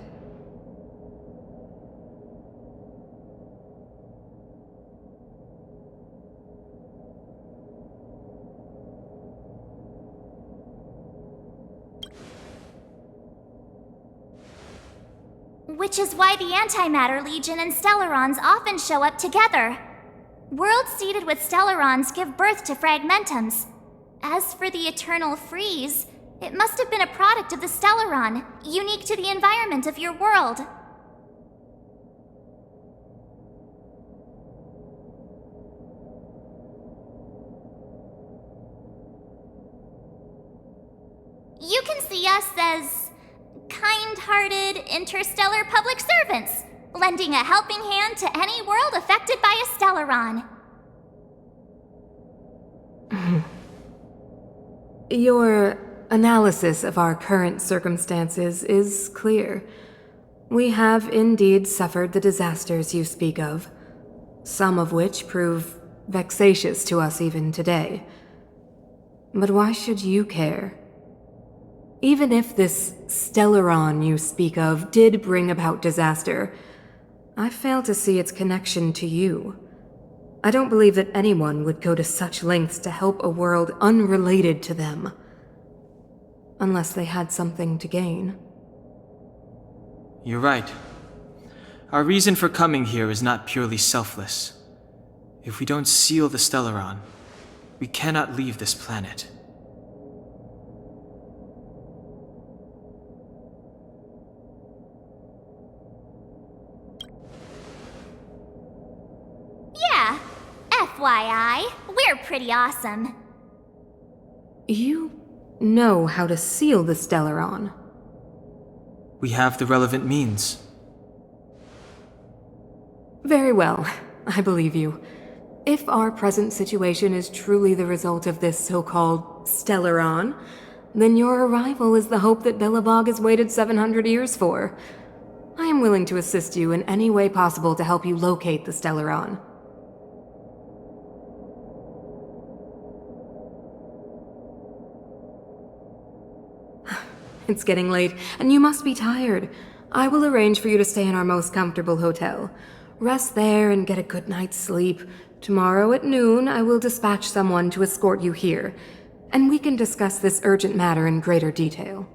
Which is why the Antimatter Legion and Stellarons often show up together. Worlds seeded with Stellarons give birth to Fragmentums. As for the Eternal Freeze, it must have been a product of the Stellaron, unique to the environment of your world. You can see us as kind-hearted interstellar public servants, lending a helping hand to any world affected by a Stellaron. Your analysis of our current circumstances is clear. We have indeed suffered the disasters you speak of, some of which prove vexatious to us even today. But why should you care? Even if this Stellaron you speak of did bring about disaster, I fail to see its connection to you. I don't believe that anyone would go to such lengths to help a world unrelated to them. Unless they had something to gain. You're right. Our reason for coming here is not purely selfless. If we don't seal the Stellaron, we cannot leave this planet. Yeah, FYI, we're pretty awesome. You know how to seal the Stellaron. We have the relevant means. Very well, I believe you. If our present situation is truly the result of this so-called Stellaron, then your arrival is the hope that Belebog has waited 700 years for. I am willing to assist you in any way possible to help you locate the Stellaron. It's getting late, and you must be tired. I will arrange for you to stay in our most comfortable hotel. Rest there and get a good night's sleep. Tomorrow at noon, I will dispatch someone to escort you here, and we can discuss this urgent matter in greater detail.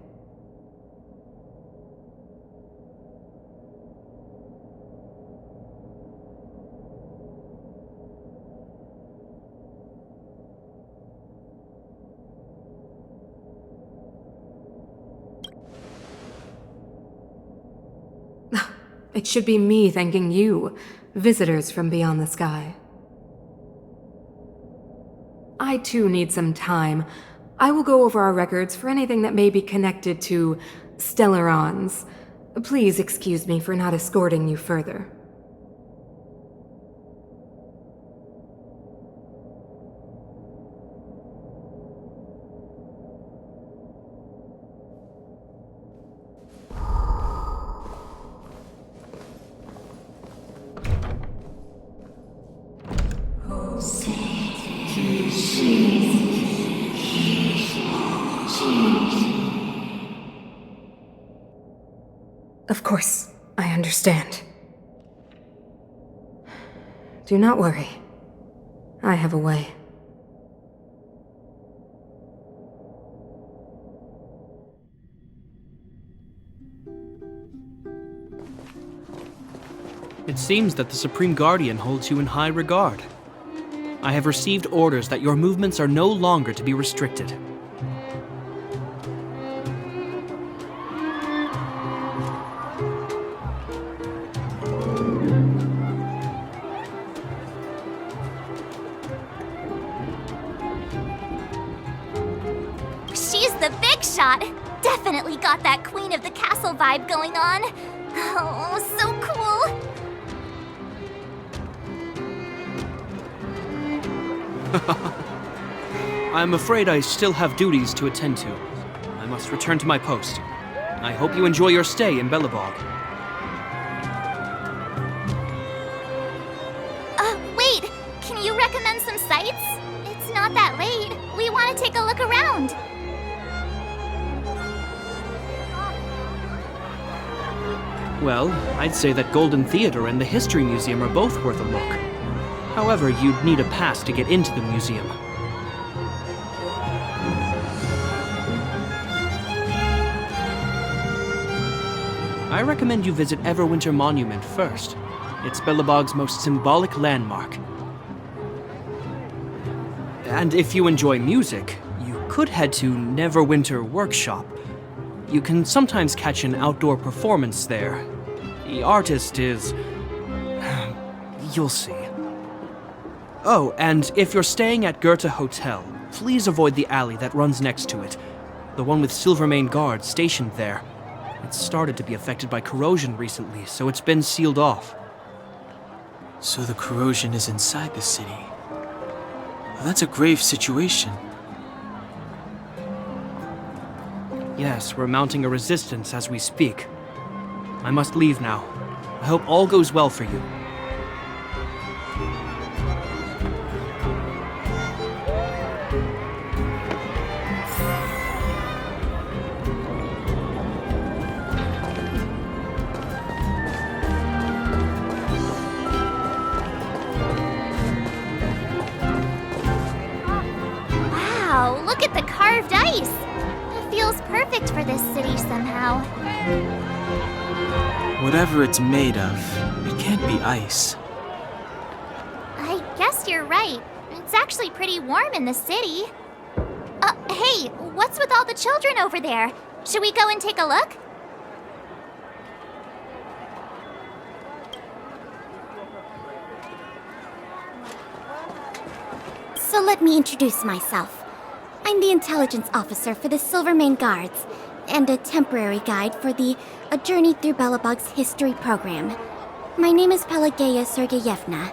It should be me thanking you, visitors from beyond the sky. I too need some time. I will go over our records for anything that may be connected to Stellarons. Please excuse me for not escorting you further. Of course, I understand. Do not worry. I have a way. It seems that the Supreme Guardian holds you in high regard. I have received orders that your movements are no longer to be restricted. She's the big shot! Definitely got that Queen of the Castle vibe going on. Oh, so cool! I'm afraid I still have duties to attend to. I must return to my post. I hope you enjoy your stay in Belebog. Wait! Can you recommend some sites? It's not that late. We want to take a look around. Well, I'd say that Golden Theater and the History Museum are both worth a look. However, you'd need a pass to get into the museum. I recommend you visit Everwinter Monument first. It's Belebog's most symbolic landmark. And if you enjoy music, you could head to Neverwinter Workshop. You can sometimes catch an outdoor performance there. The artist is... you'll see. Oh, and if you're staying at Goethe Hotel, please avoid the alley that runs next to it. The one with Silvermane guards stationed there. It's started to be affected by corrosion recently, so it's been sealed off. So the corrosion is inside the city. Well, that's a grave situation. Yes, we're mounting a resistance as we speak. I must leave now. I hope all goes well for you. Wow, look at the carved ice! It feels perfect for this city somehow. Whatever it's made of, it can't be ice. I guess you're right. It's actually pretty warm in the city. Hey, what's with all the children over there? Should we go and take a look? So let me introduce myself. I'm the intelligence officer for the Silvermane Guards, and a temporary guide for the A Journey Through Belebog's History program. My name is Pelageya Sergeyevna.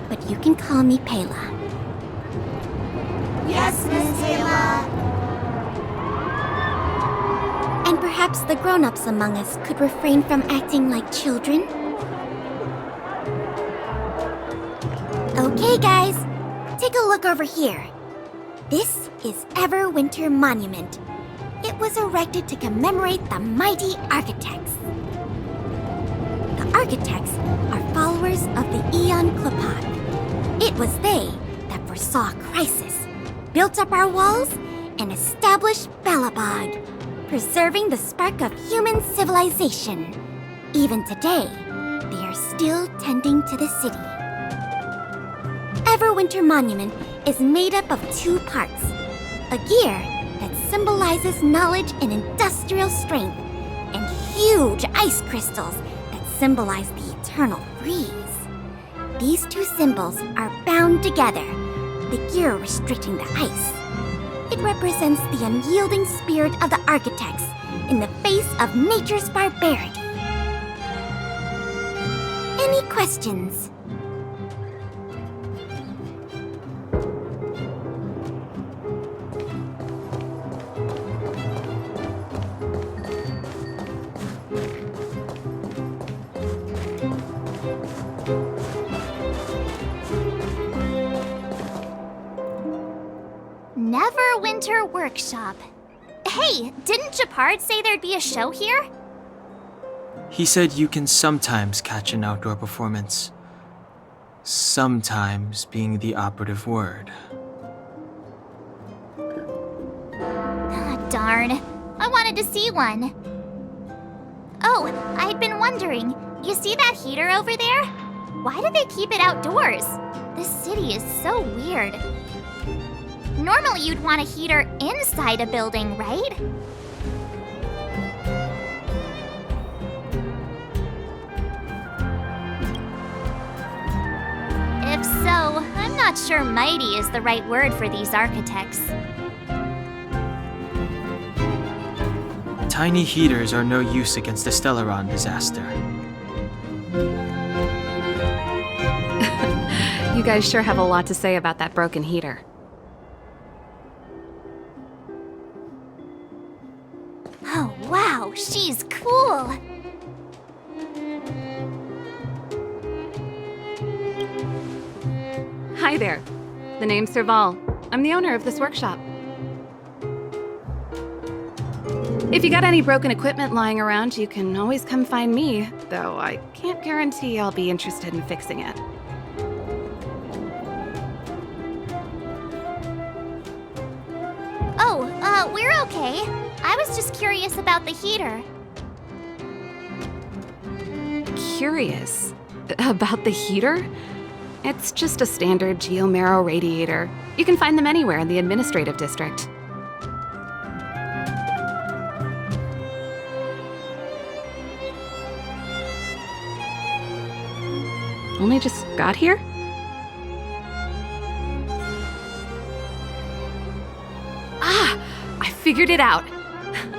But you can call me Pela. Yes, Miss Taylor. And perhaps the grown-ups among us could refrain from acting like children? Okay, guys, take a look over here. This is Everwinter Monument. It was erected to commemorate the mighty architects. The architects are followers of the Aeon Klopot. It was they that foresaw crisis, built up our walls, and established Belebog, preserving the spark of human civilization. Even today, they are still tending to the city. Everwinter Monument is made up of 2 parts. A gear that symbolizes knowledge and industrial strength, and huge ice crystals that symbolize the eternal freeze. These 2 symbols are bound together, the gear restricting the ice. It represents the unyielding spirit of the architects in the face of nature's barbarity. Any questions? Neverwinter Workshop. Hey, didn't Japard say there'd be a show here? He said you can sometimes catch an outdoor performance. Sometimes being the operative word. Ah, darn. I wanted to see one. Oh, I'd been wondering. You see that heater over there? Why do they keep it outdoors? This city is so weird. Normally you'd want a heater inside a building, right? If so, I'm not sure mighty is the right word for these architects. Tiny heaters are no use against the Stellaron disaster. You guys sure have a lot to say about that broken heater. Oh, wow, she's cool. Hi there. The name's Serval. I'm the owner of this workshop. If you got any broken equipment lying around, you can always come find me, though I can't guarantee I'll be interested in fixing it. Oh, we're okay. I was just curious about the heater. Curious about the heater? It's just a standard geomarrow radiator. You can find them anywhere in the administrative district. Only just got here? Ah! I figured it out!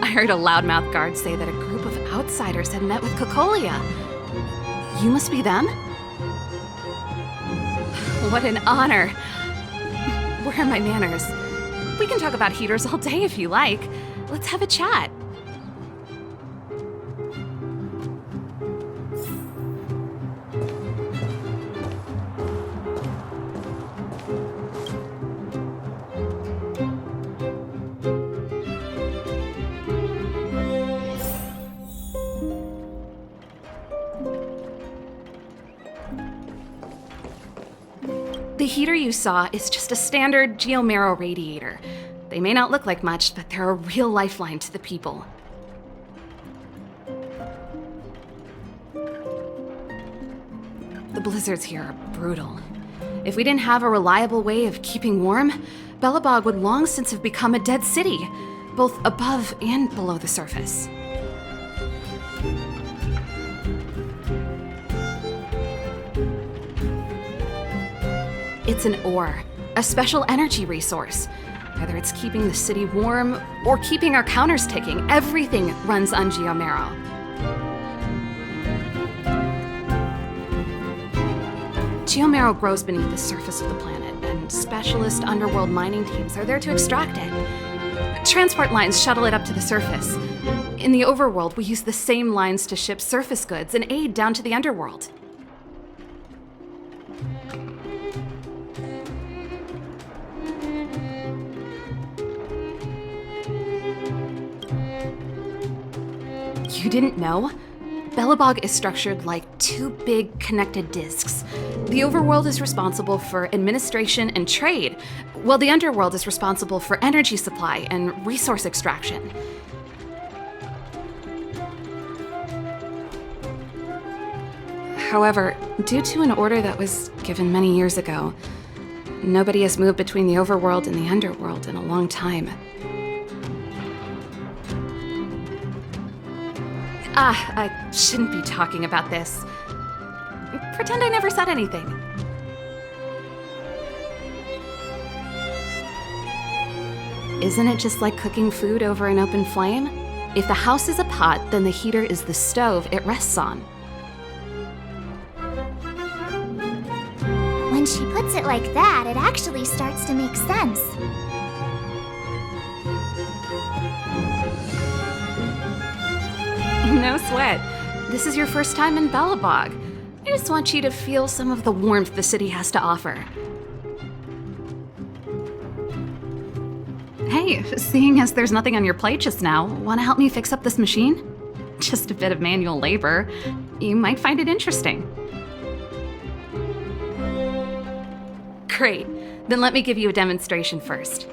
I heard a loudmouth guard say that a group of outsiders had met with Cocolia. You must be them? What an honor! Where are my manners? We can talk about heaters all day if you like. Let's have a chat. The heater you saw is just a standard geomarrow radiator. They may not look like much, but they're a real lifeline to the people. The blizzards here are brutal. If we didn't have a reliable way of keeping warm, Belebog would long since have become a dead city, both above and below the surface. It's an ore, a special energy resource. Whether it's keeping the city warm or keeping our counters ticking, everything runs on geomarrow. Geomarrow grows beneath the surface of the planet, and specialist underworld mining teams are there to extract it. Transport lines shuttle it up to the surface. In the overworld, we use the same lines to ship surface goods and aid down to the underworld. You didn't know? Belebog is structured like two big connected disks. The overworld is responsible for administration and trade, while the underworld is responsible for energy supply and resource extraction. However, due to an order that was given many years ago, nobody has moved between the overworld and the underworld in a long time. I shouldn't be talking about this. Pretend I never said anything. Isn't it just like cooking food over an open flame? If the house is a pot, then the heater is the stove it rests on. When she puts it like that, it actually starts to make sense. No sweat. This is your first time in Belebog. I just want you to feel some of the warmth the city has to offer. Hey, seeing as there's nothing on your plate just now, want to help me fix up this machine? Just a bit of manual labor. You might find it interesting. Great. Then let me give you a demonstration first.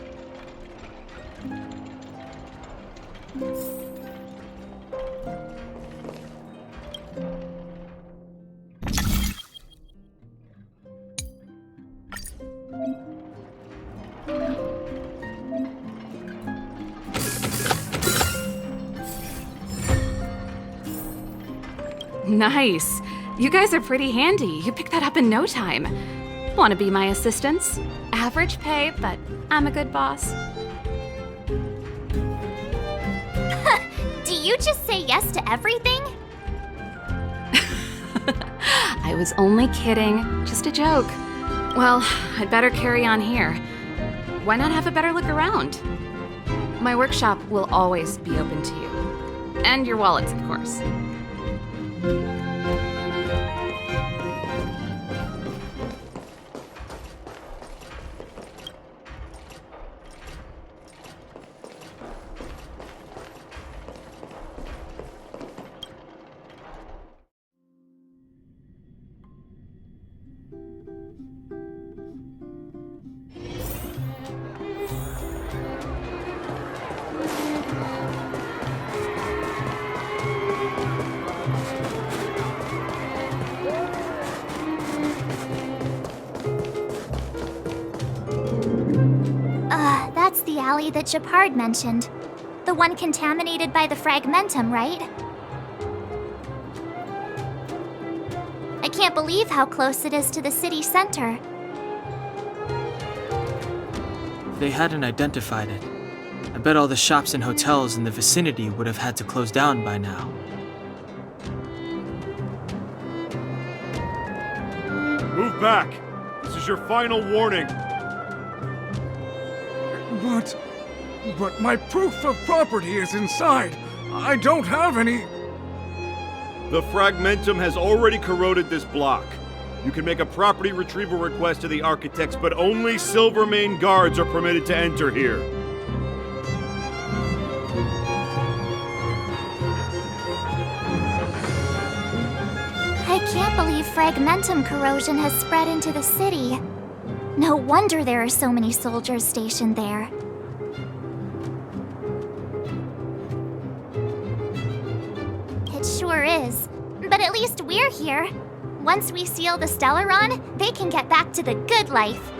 Nice. You guys are pretty handy. You picked that up in no time. Want to be my assistants? Average pay, but I'm a good boss. Do you just say yes to everything? I was only kidding. Just a joke. Well, I'd better carry on here. Why not have a better look around? My workshop will always be open to you. And your wallets, of course. That's the alley that Japard mentioned. The one contaminated by the fragmentum, right? I can't believe how close it is to the city center. They hadn't identified it. I bet all the shops and hotels in the vicinity would have had to close down by now. Move back! This is your final warning! But my proof of property is inside. I don't have any... The fragmentum has already corroded this block. You can make a property retrieval request to the architects, but only Silvermane guards are permitted to enter here. I can't believe fragmentum corrosion has spread into the city. No wonder there are so many soldiers stationed there. It sure is. But at least we're here. Once we seal the Stellaron, they can get back to the good life.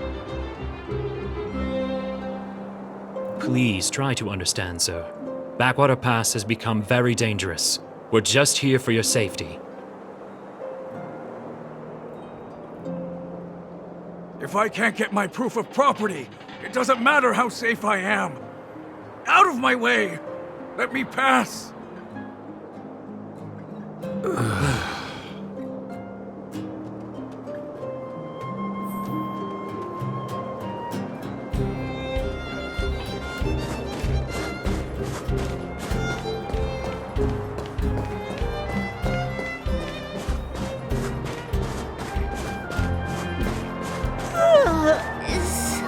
Please try to understand, sir. Backwater Pass has become very dangerous. We're just here for your safety. If I can't get my proof of property, it doesn't matter how safe I am. Out of my way! Let me pass!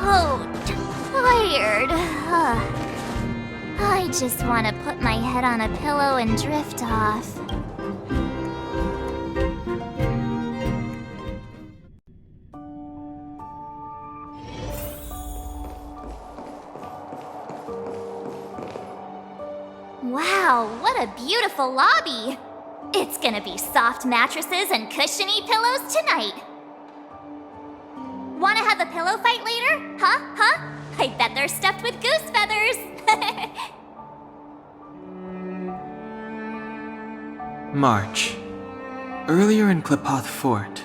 So tired. I just want to put my head on a pillow and drift off. Wow, what a beautiful lobby! It's gonna be soft mattresses and cushiony pillows tonight. Wanna have a pillow fight later? Huh? I bet they're stuffed with goose feathers! March. Earlier in Klepoth Fort.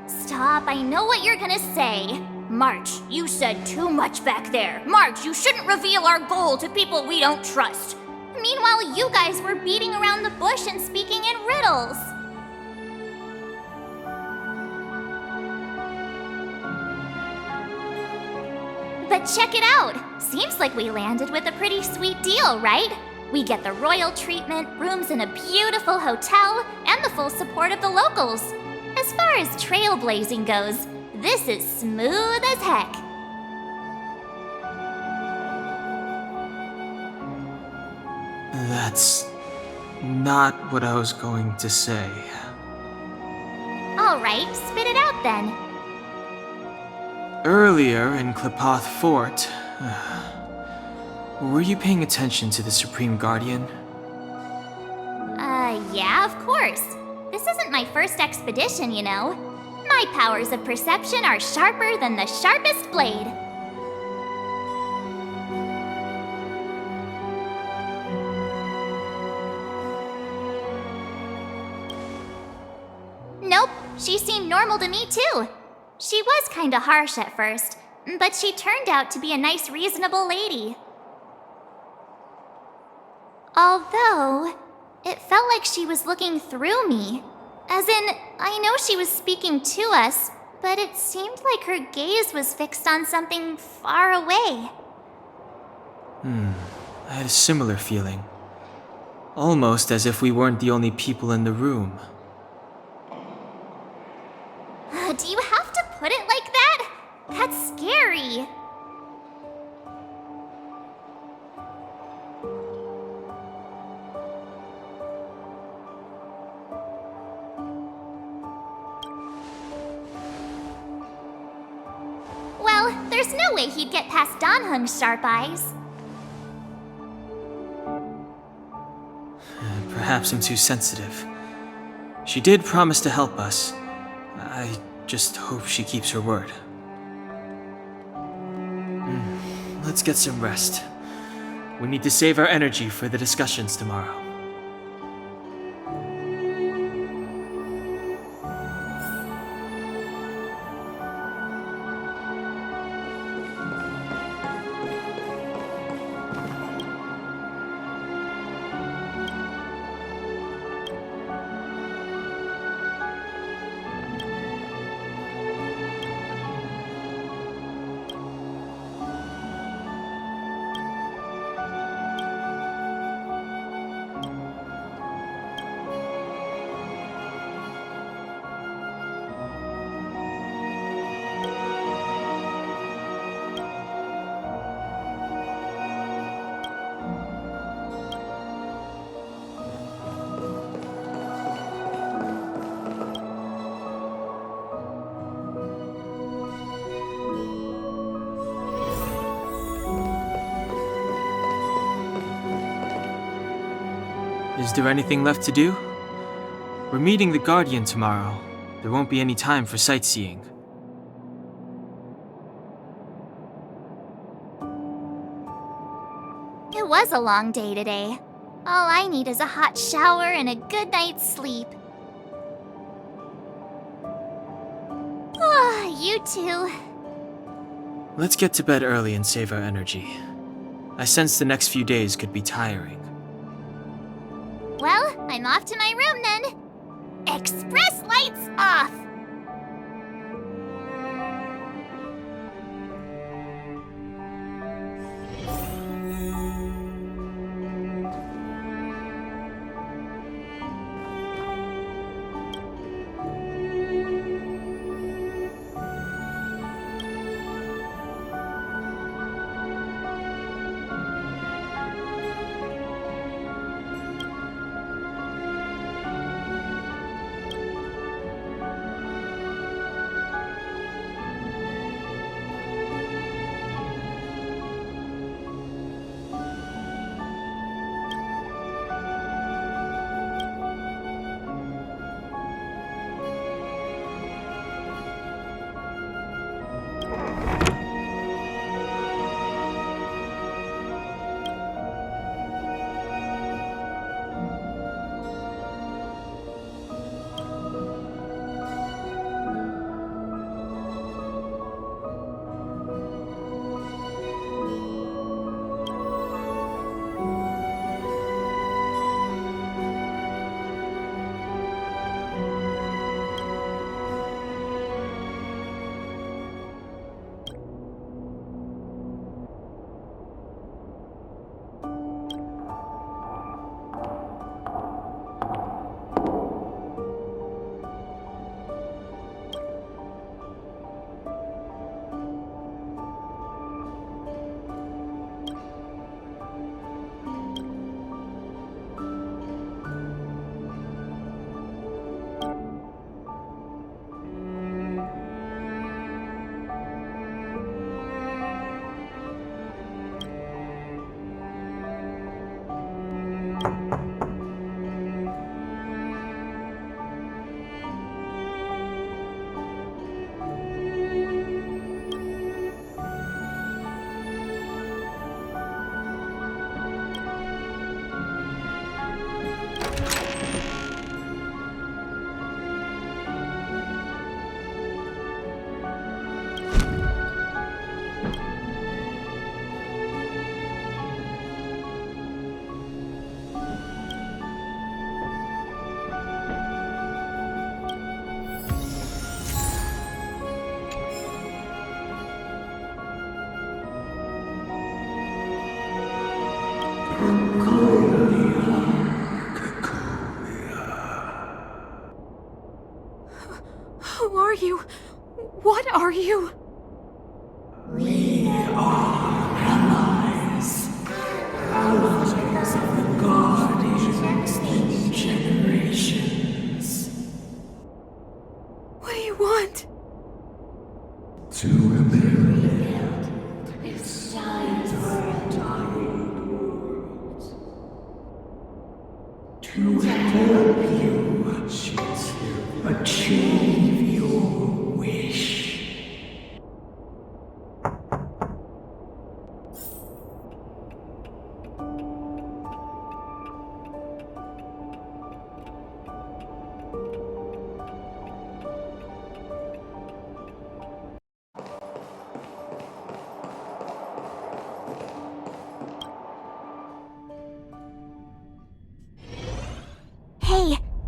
Stop, I know what you're gonna say. March, you said too much back there. March, you shouldn't reveal our goal to people we don't trust. Meanwhile, you guys were beating around the bush and speaking in riddles. But check it out! Seems like we landed with a pretty sweet deal, right? We get the royal treatment, rooms in a beautiful hotel, and the full support of the locals. As far as trailblazing goes, this is smooth as heck. That's not what I was going to say. Alright, spit it out then. Earlier in Klepoth Fort, were you paying attention to the Supreme Guardian? Yeah, of course. This isn't my first expedition, you know. My powers of perception are sharper than the sharpest blade. Nope, she seemed normal to me too. She was kinda harsh at first, but she turned out to be a nice, reasonable lady. Although, it felt like she was looking through me. As in, I know she was speaking to us, but it seemed like her gaze was fixed on something far away. I had a similar feeling. Almost as if we weren't the only people in the room. Do you have to put it like that? That's scary. Well, there's no way he'd get past Danhung's sharp eyes. Perhaps I'm too sensitive. She did promise to help us. I just hope she keeps her word. Let's get some rest. We need to save our energy for the discussions tomorrow. Is there anything left to do? We're meeting the Guardian tomorrow. There won't be any time for sightseeing. It was a long day today. All I need is a hot shower and a good night's sleep. Ah, you too. Let's get to bed early and save our energy. I sense the next few days could be tiring. Well, I'm off to my room then. Express lights off!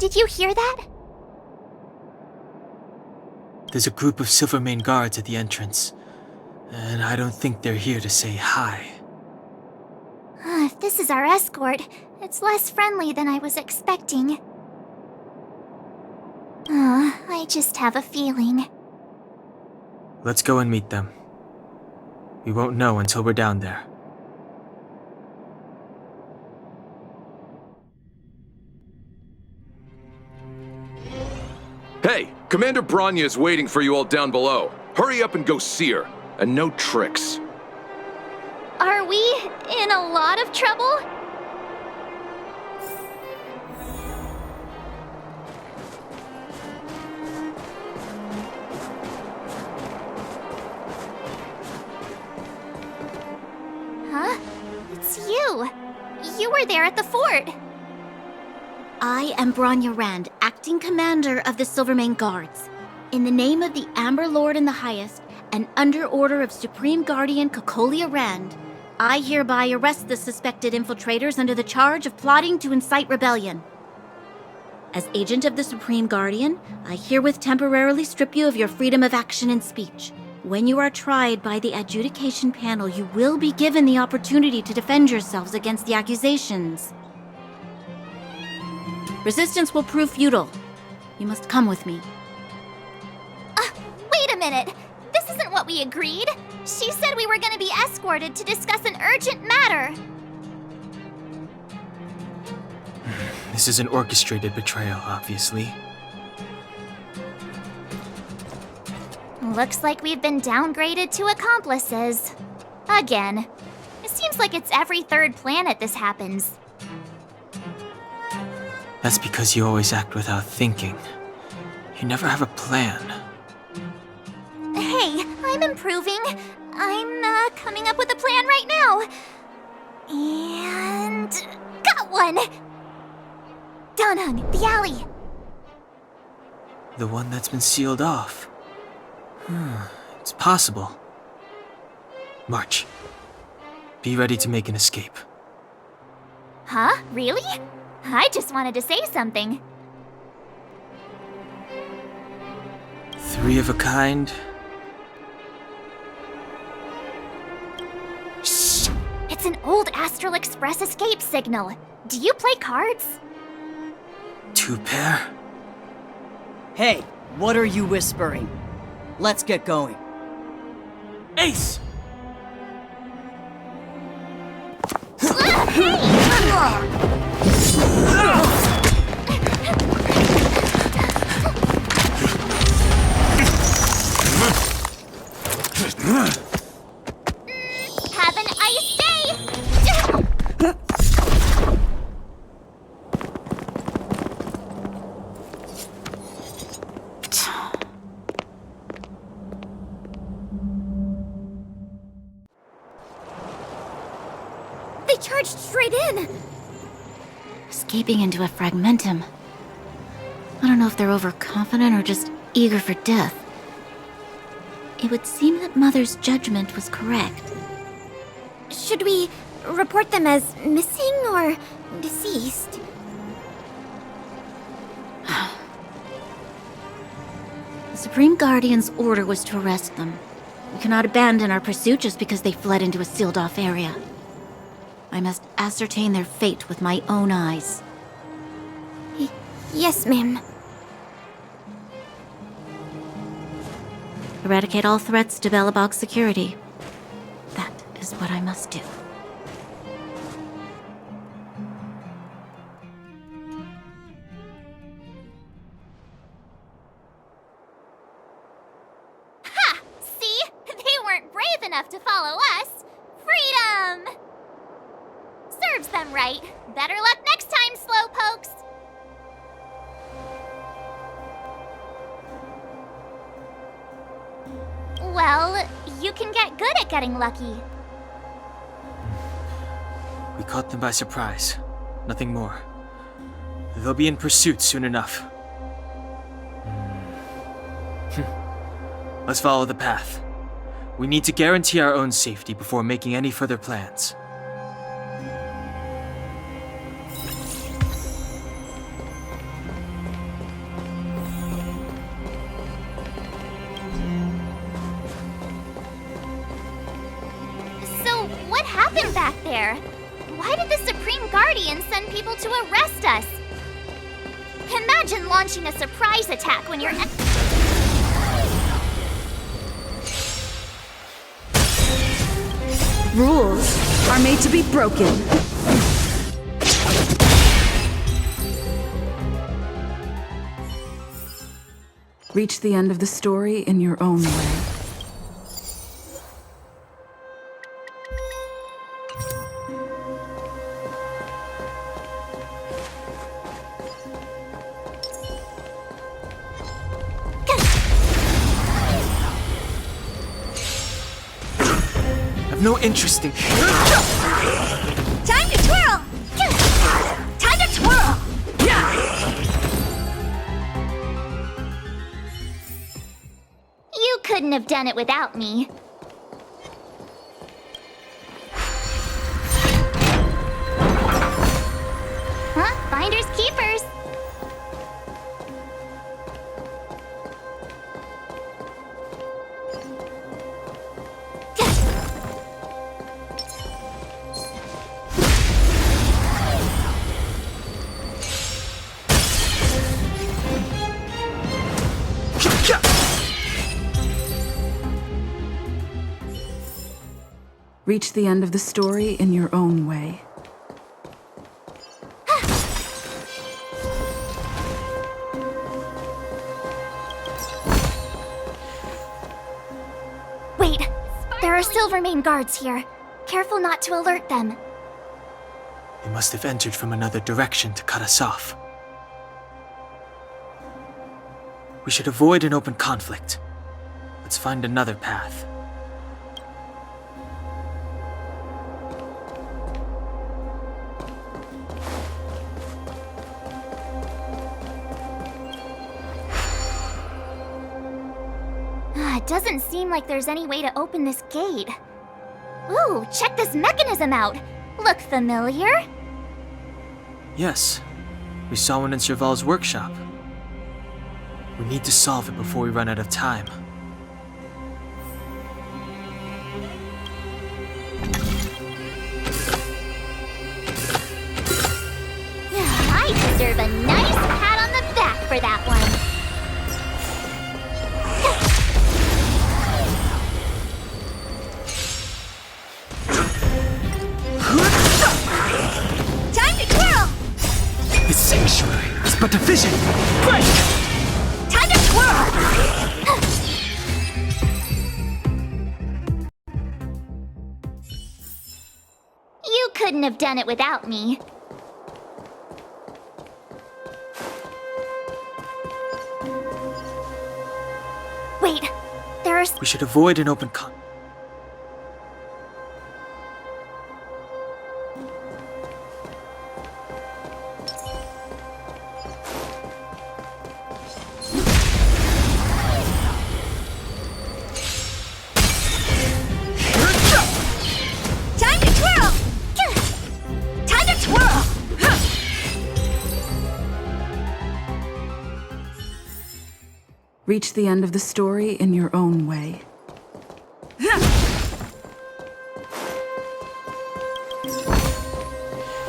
Did you hear that? There's a group of Silvermane guards at the entrance, and I don't think they're here to say hi. If this is our escort, it's less friendly than I was expecting. I just have a feeling. Let's go and meet them. We won't know until we're down there. Hey, Commander Bronya is waiting for you all down below. Hurry up and go see her. And no tricks. Are we in a lot of trouble? Huh? It's you. You were there at the fort. I am Bronya Rand, acting commander of the Silvermane Guards. In the name of the Amber Lord in the Highest, and under order of Supreme Guardian Cocolia Rand, I hereby arrest the suspected infiltrators under the charge of plotting to incite rebellion. As agent of the Supreme Guardian, I herewith temporarily strip you of your freedom of action and speech. When you are tried by the adjudication panel, you will be given the opportunity to defend yourselves against the accusations. Resistance will prove futile. You must come with me. Wait a minute. This isn't what we agreed. She said we were going to be escorted to discuss an urgent matter. This is an orchestrated betrayal, obviously. Looks like we've been downgraded to accomplices. Again. It seems like it's every third planet this happens. That's because you always act without thinking. You never have a plan. Hey, I'm improving. I'm coming up with a plan right now. And got one! Danhung, the alley. The one that's been sealed off. It's possible. March. Be ready to make an escape. Huh? Really? I just wanted to say something. 3 of a kind. Shh! It's an old Astral Express escape signal. Do you play cards? 2 pair? Hey, what are you whispering? Let's get going. Ace! Have an ice day! They charged straight in! Escaping into a fragmentum. I don't know if they're overconfident or just eager for death. It would seem that Mother's judgment was correct. Should we report them as missing or deceased? The Supreme Guardian's order was to arrest them. We cannot abandon our pursuit just because they fled into a sealed-off area. I must ascertain their fate with my own eyes. Yes, ma'am. Eradicate all threats to Belebog's security. That is what I must do. Ha! See? They weren't brave enough to follow us. Freedom! Serves them right. Better luck next time, slowpokes. Well, you can get good at getting lucky. We caught them by surprise. Nothing more. They'll be in pursuit soon enough. Let's follow the path. We need to guarantee our own safety before making any further plans. What happened back there? Why did the Supreme Guardian send people to arrest us? Imagine launching a surprise attack when you're... Rules are made to be broken. Reach the end of the story in your own way. I've no interest in... Time to twirl! Time to twirl! You couldn't have done it without me. Huh? Finders keepers. Reach the end of the story in your own way. Wait, there are Silvermane guards here. Careful not to alert them. They must have entered from another direction to cut us off. We should avoid an open conflict. Let's find another path. It doesn't seem like there's any way to open this gate. Ooh, check this mechanism out! Look familiar? Yes, we saw one in Serval's workshop. We need to solve it before we run out of time. I deserve a nice pat on the back for that one. Time to twirl! The sanctuary is but a vision! Break! Time to twirl! You couldn't have done it without me. Wait, there are... We should avoid an open conflict. Time to twirl! Time to twirl! Reach the end of the story in your own way.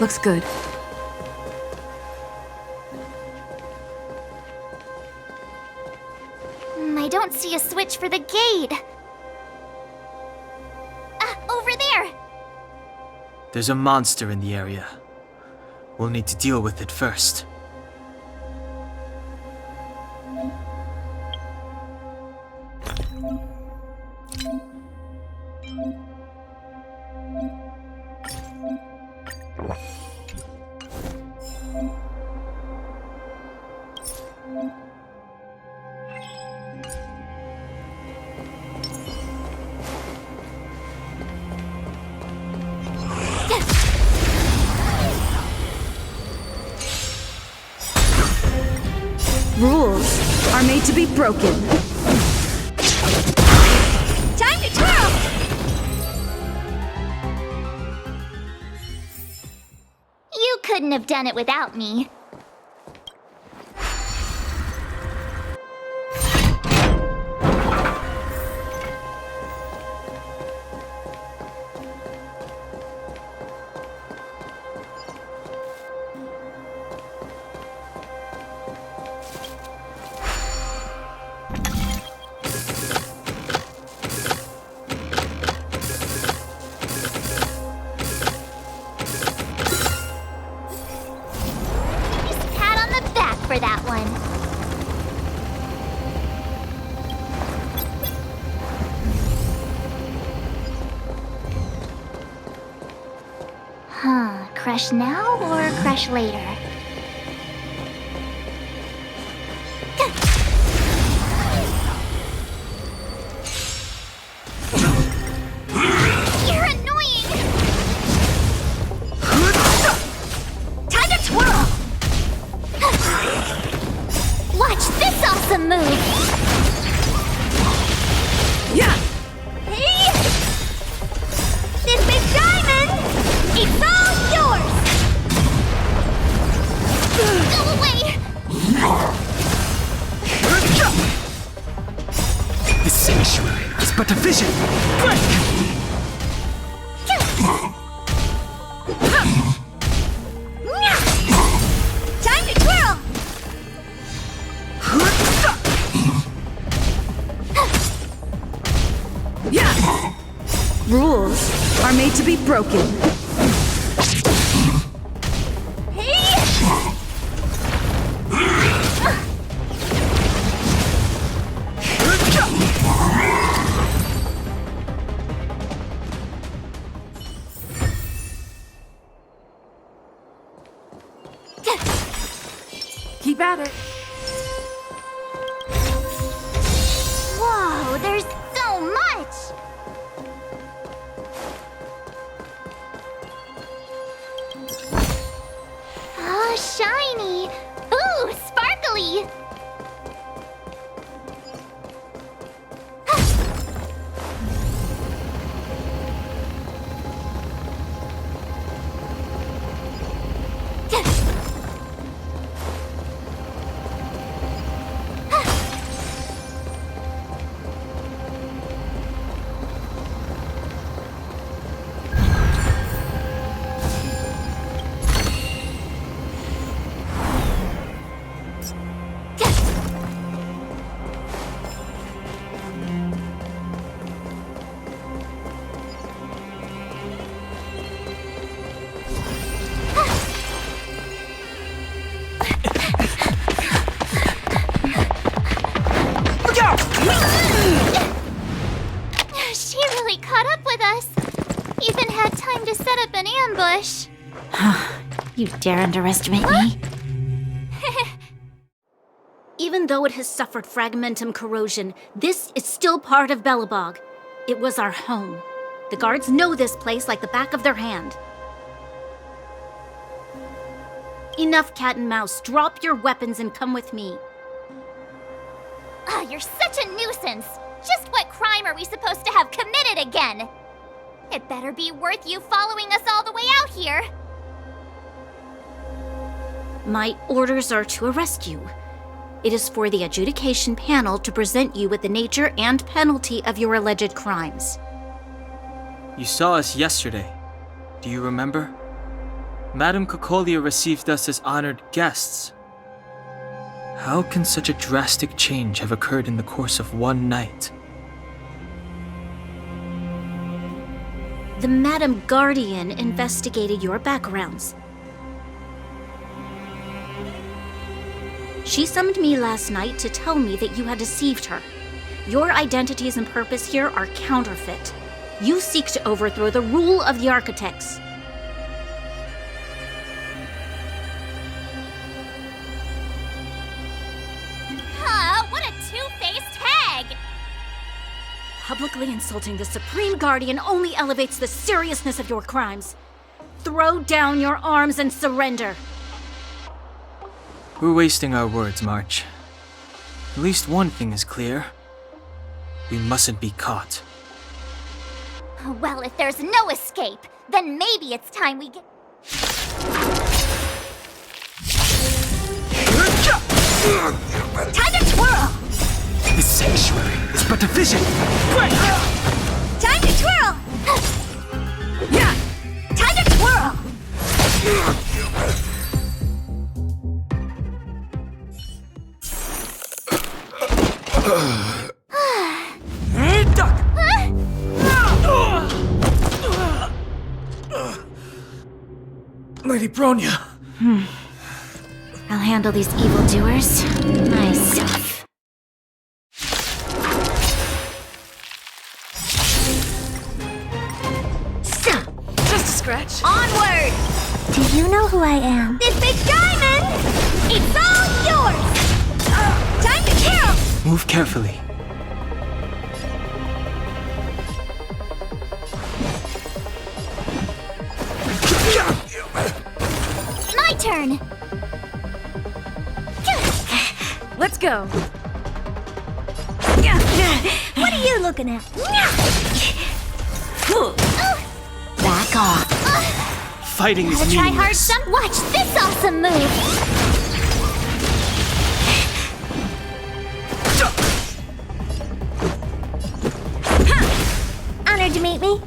Looks good. I don't see a switch for the gate. Over there! There's a monster in the area. We'll need to deal with it first. Rules are made to be broken. Time to twirl! You couldn't have done it without me. remember that one. Crush now or crush later? You're annoying! Time to twirl! Watch this awesome move! Yeah! Hey! This big diamond! It's all yours! Go away! The sanctuary is but a vision. Time to twirl! Yeah! Rules are made to be broken. Keep at it. Whoa, there's so much! Oh, shiny! Ooh, sparkly! She really caught up with us. Even had time to set up an ambush. You dare underestimate me? Even though it has suffered fragmentum corrosion, this is still part of Belebog. It was our home. The guards know this place like the back of their hand. Enough cat and mouse. Drop your weapons and come with me. You're such a nuisance. Just what crime are we supposed to have committed again? It better be worth you following us all the way out here. My orders are to arrest you. It is for the adjudication panel to present you with the nature and penalty of your alleged crimes. You saw us yesterday. Do you remember? Madame Cocolia received us as honored guests. How can such a drastic change have occurred in the course of one night? The Madam Guardian investigated your backgrounds. She summoned me last night to tell me that you had deceived her. Your identities and purpose here are counterfeit. You seek to overthrow the rule of the architects. What a two-faced hag! Publicly insulting the Supreme Guardian only elevates the seriousness of your crimes. Throw down your arms and surrender. We're wasting our words, March. At least one thing is clear. We mustn't be caught. Well, if there's no escape, then maybe it's time we get... Time to twirl! The sanctuary is but a vision. Time to twirl! Yeah! Time to twirl! Lady Bronya. I'll handle these evildoers myself. Just a scratch. Onward! Do you know who I am? This big diamond! It's all yours! Time to kill! Move carefully. My turn! Let's go. What are you looking at? Back off. Fighting is Gotta try hard meaningless. some. Watch this awesome move! Honored to meet me.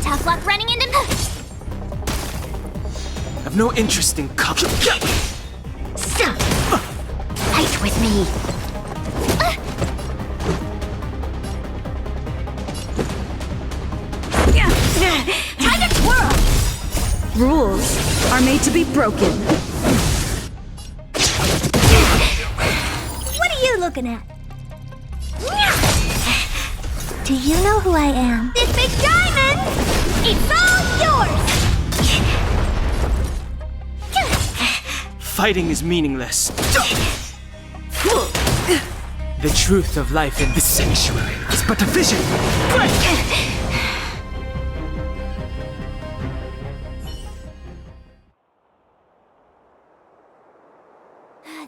Tough luck running into... I've no interest in Stop! Fight with me. Time to twirl! Rules are made to be broken. What are you looking at? Do you know who I am? This big diamond! It's all yours! Fighting is meaningless. The truth of life in this sanctuary is but a vision.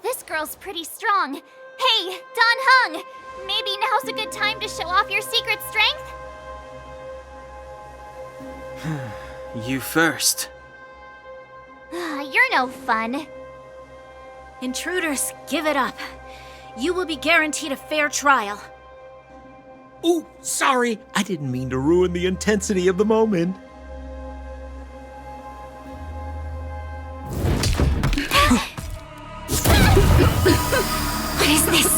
This girl's pretty strong. Hey, Don Hung! Maybe now's a good time to show off your secret strength? You first. You're no fun. Intruders, give it up. You will be guaranteed a fair trial. Ooh, sorry. I didn't mean to ruin the intensity of the moment. What is this?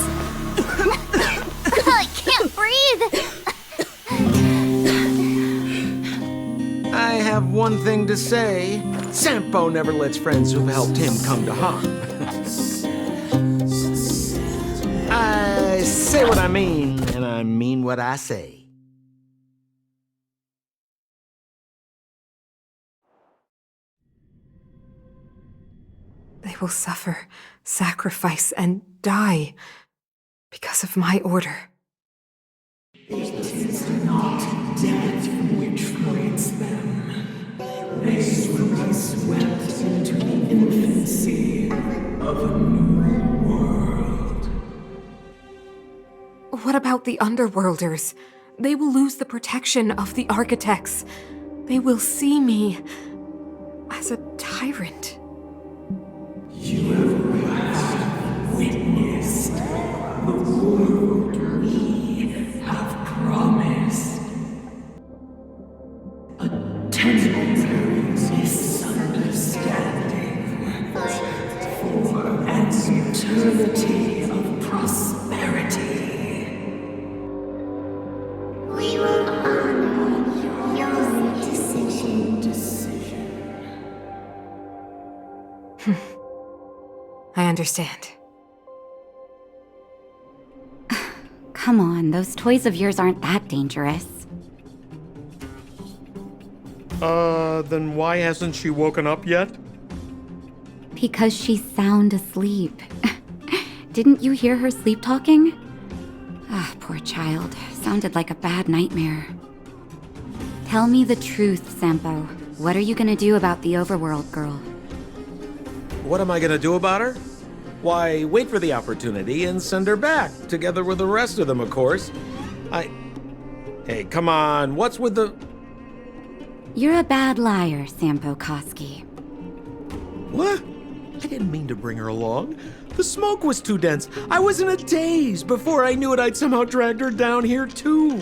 I can't breathe! I have one thing to say. Sampo never lets friends who've helped him come to harm. I say what I mean, and I mean what I say. They will suffer, sacrifice, and die because of my order. It is not death which waits them. They will be swept into the infancy of a new world. What about the Underworlders? They will lose the protection of the Architects. They will see me as a tyrant. You have witnessed the world we have promised. A temporary misunderstanding for an eternity of prosperity. We will honor your decision. I understand. Come on, those toys of yours aren't that dangerous. Then why hasn't she woken up yet? Because she's sound asleep. Didn't you hear her sleep talking? Ah, poor child. Sounded like a bad nightmare. Tell me the truth, Sampo. What are you gonna do about the overworld girl? What am I gonna do about her? Why, wait for the opportunity and send her back, together with the rest of them, of course. Hey, come on, what's with the... You're a bad liar, Sampo Koski. What? I didn't mean to bring her along. The smoke was too dense. I was in a daze. Before I knew it, I'd somehow dragged her down here, too.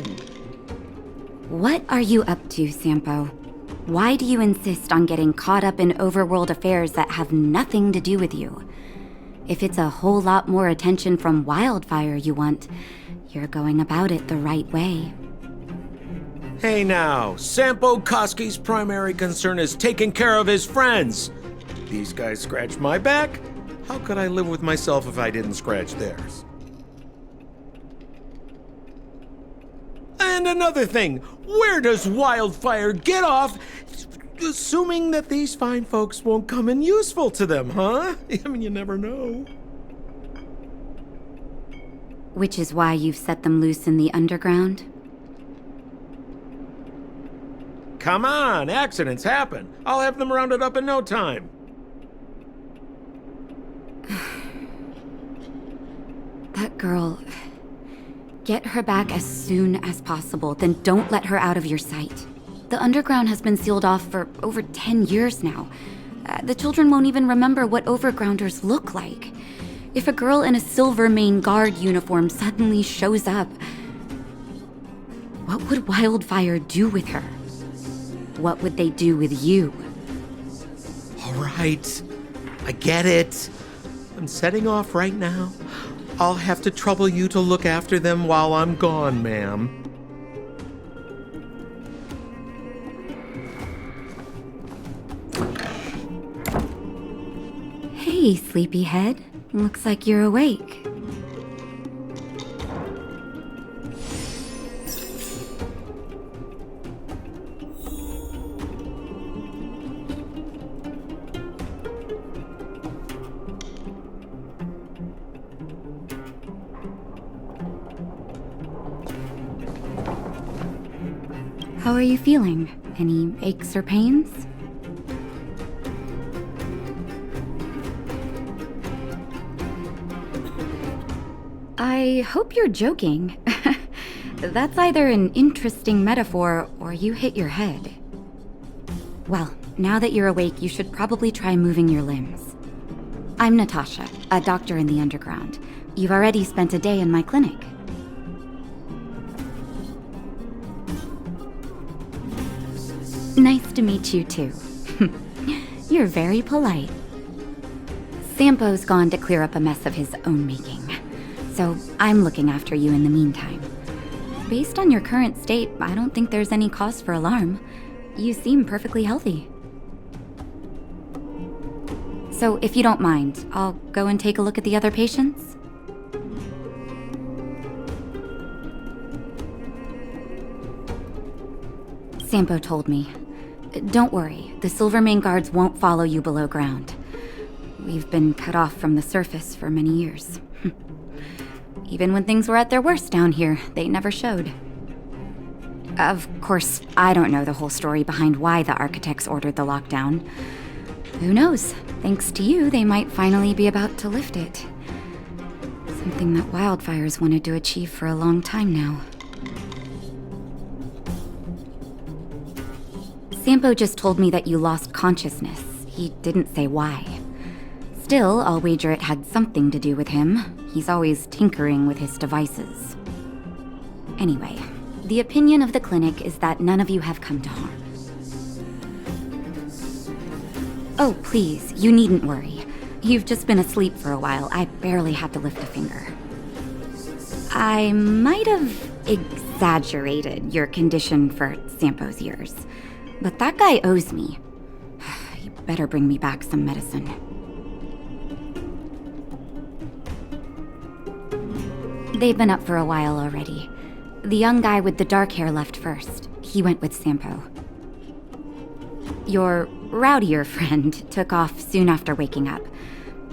What are you up to, Sampo? Why do you insist on getting caught up in overworld affairs that have nothing to do with you? If it's a whole lot more attention from Wildfire you want, you're going about it the right way. Hey now, Sampo Koski's primary concern is taking care of his friends. These guys scratched my back. How could I live with myself if I didn't scratch theirs? And another thing, where does Wildfire get off assuming that these fine folks won't come in useful to them, huh? I mean, you never know. Which is why you've set them loose in the underground? Come on, accidents happen. I'll have them rounded up in no time. That girl... Get her back as soon as possible, then don't let her out of your sight. The underground has been sealed off for over 10 years now. The children won't even remember what overgrounders look like. If a girl in a Silvermane Guard uniform suddenly shows up, what would Wildfire do with her? What would they do with you? All right, I get it. I'm setting off right now. I'll have to trouble you to look after them while I'm gone, ma'am. Hey, sleepyhead. Looks like you're awake. How are you feeling? Any aches or pains? I hope you're joking. That's either an interesting metaphor or you hit your head. Well, now that you're awake, you should probably try moving your limbs. I'm Natasha, a doctor in the underground. You've already spent a day in my clinic. Nice to meet you, too. You're very polite. Sampo's gone to clear up a mess of his own making, so I'm looking after you in the meantime. Based on your current state, I don't think there's any cause for alarm. You seem perfectly healthy. So if you don't mind, I'll go and take a look at the other patients? Sampo told me. Don't worry, the Silvermane Guards won't follow you below ground. We've been cut off from the surface for many years. Even when things were at their worst down here, they never showed. Of course, I don't know the whole story behind why the architects ordered the lockdown. Who knows? Thanks to you, they might finally be about to lift it. Something that Wildfire's wanted to achieve for a long time now. Sampo just told me that you lost consciousness. He didn't say why. Still, I'll wager it had something to do with him. He's always tinkering with his devices. Anyway, the opinion of the clinic is that none of you have come to harm. Oh, please, you needn't worry. You've just been asleep for a while. I barely had to lift a finger. I might have exaggerated your condition for Sampo's years, but that guy owes me. You better bring me back some medicine. They've been up for a while already. The young guy with the dark hair left first. He went with Sampo. Your rowdier friend took off soon after waking up.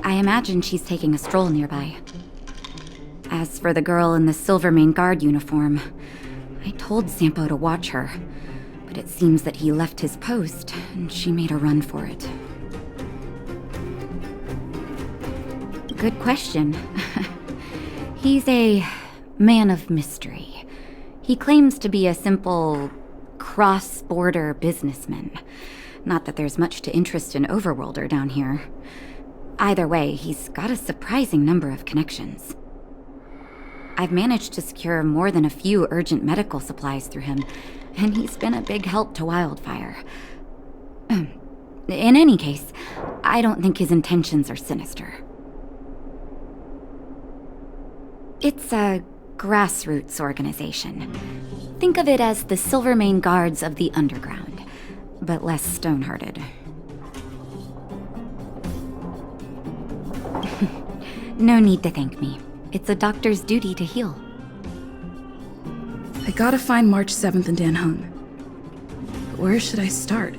I imagine she's taking a stroll nearby. As for the girl in the Silvermane Guard uniform, I told Sampo to watch her, but it seems that he left his post and she made a run for it. Good question. He's a man of mystery. He claims to be a simple cross-border businessman. Not that there's much to interest an overworlder down here. Either way, he's got a surprising number of connections. I've managed to secure more than a few urgent medical supplies through him, and he's been a big help to Wildfire. In any case, I don't think his intentions are sinister. It's a grassroots organization. Think of it as the Silvermane Guards of the Underground, but less stone-hearted. No need to thank me. It's a doctor's duty to heal. I gotta find March 7th and Dan Hung. But where should I start?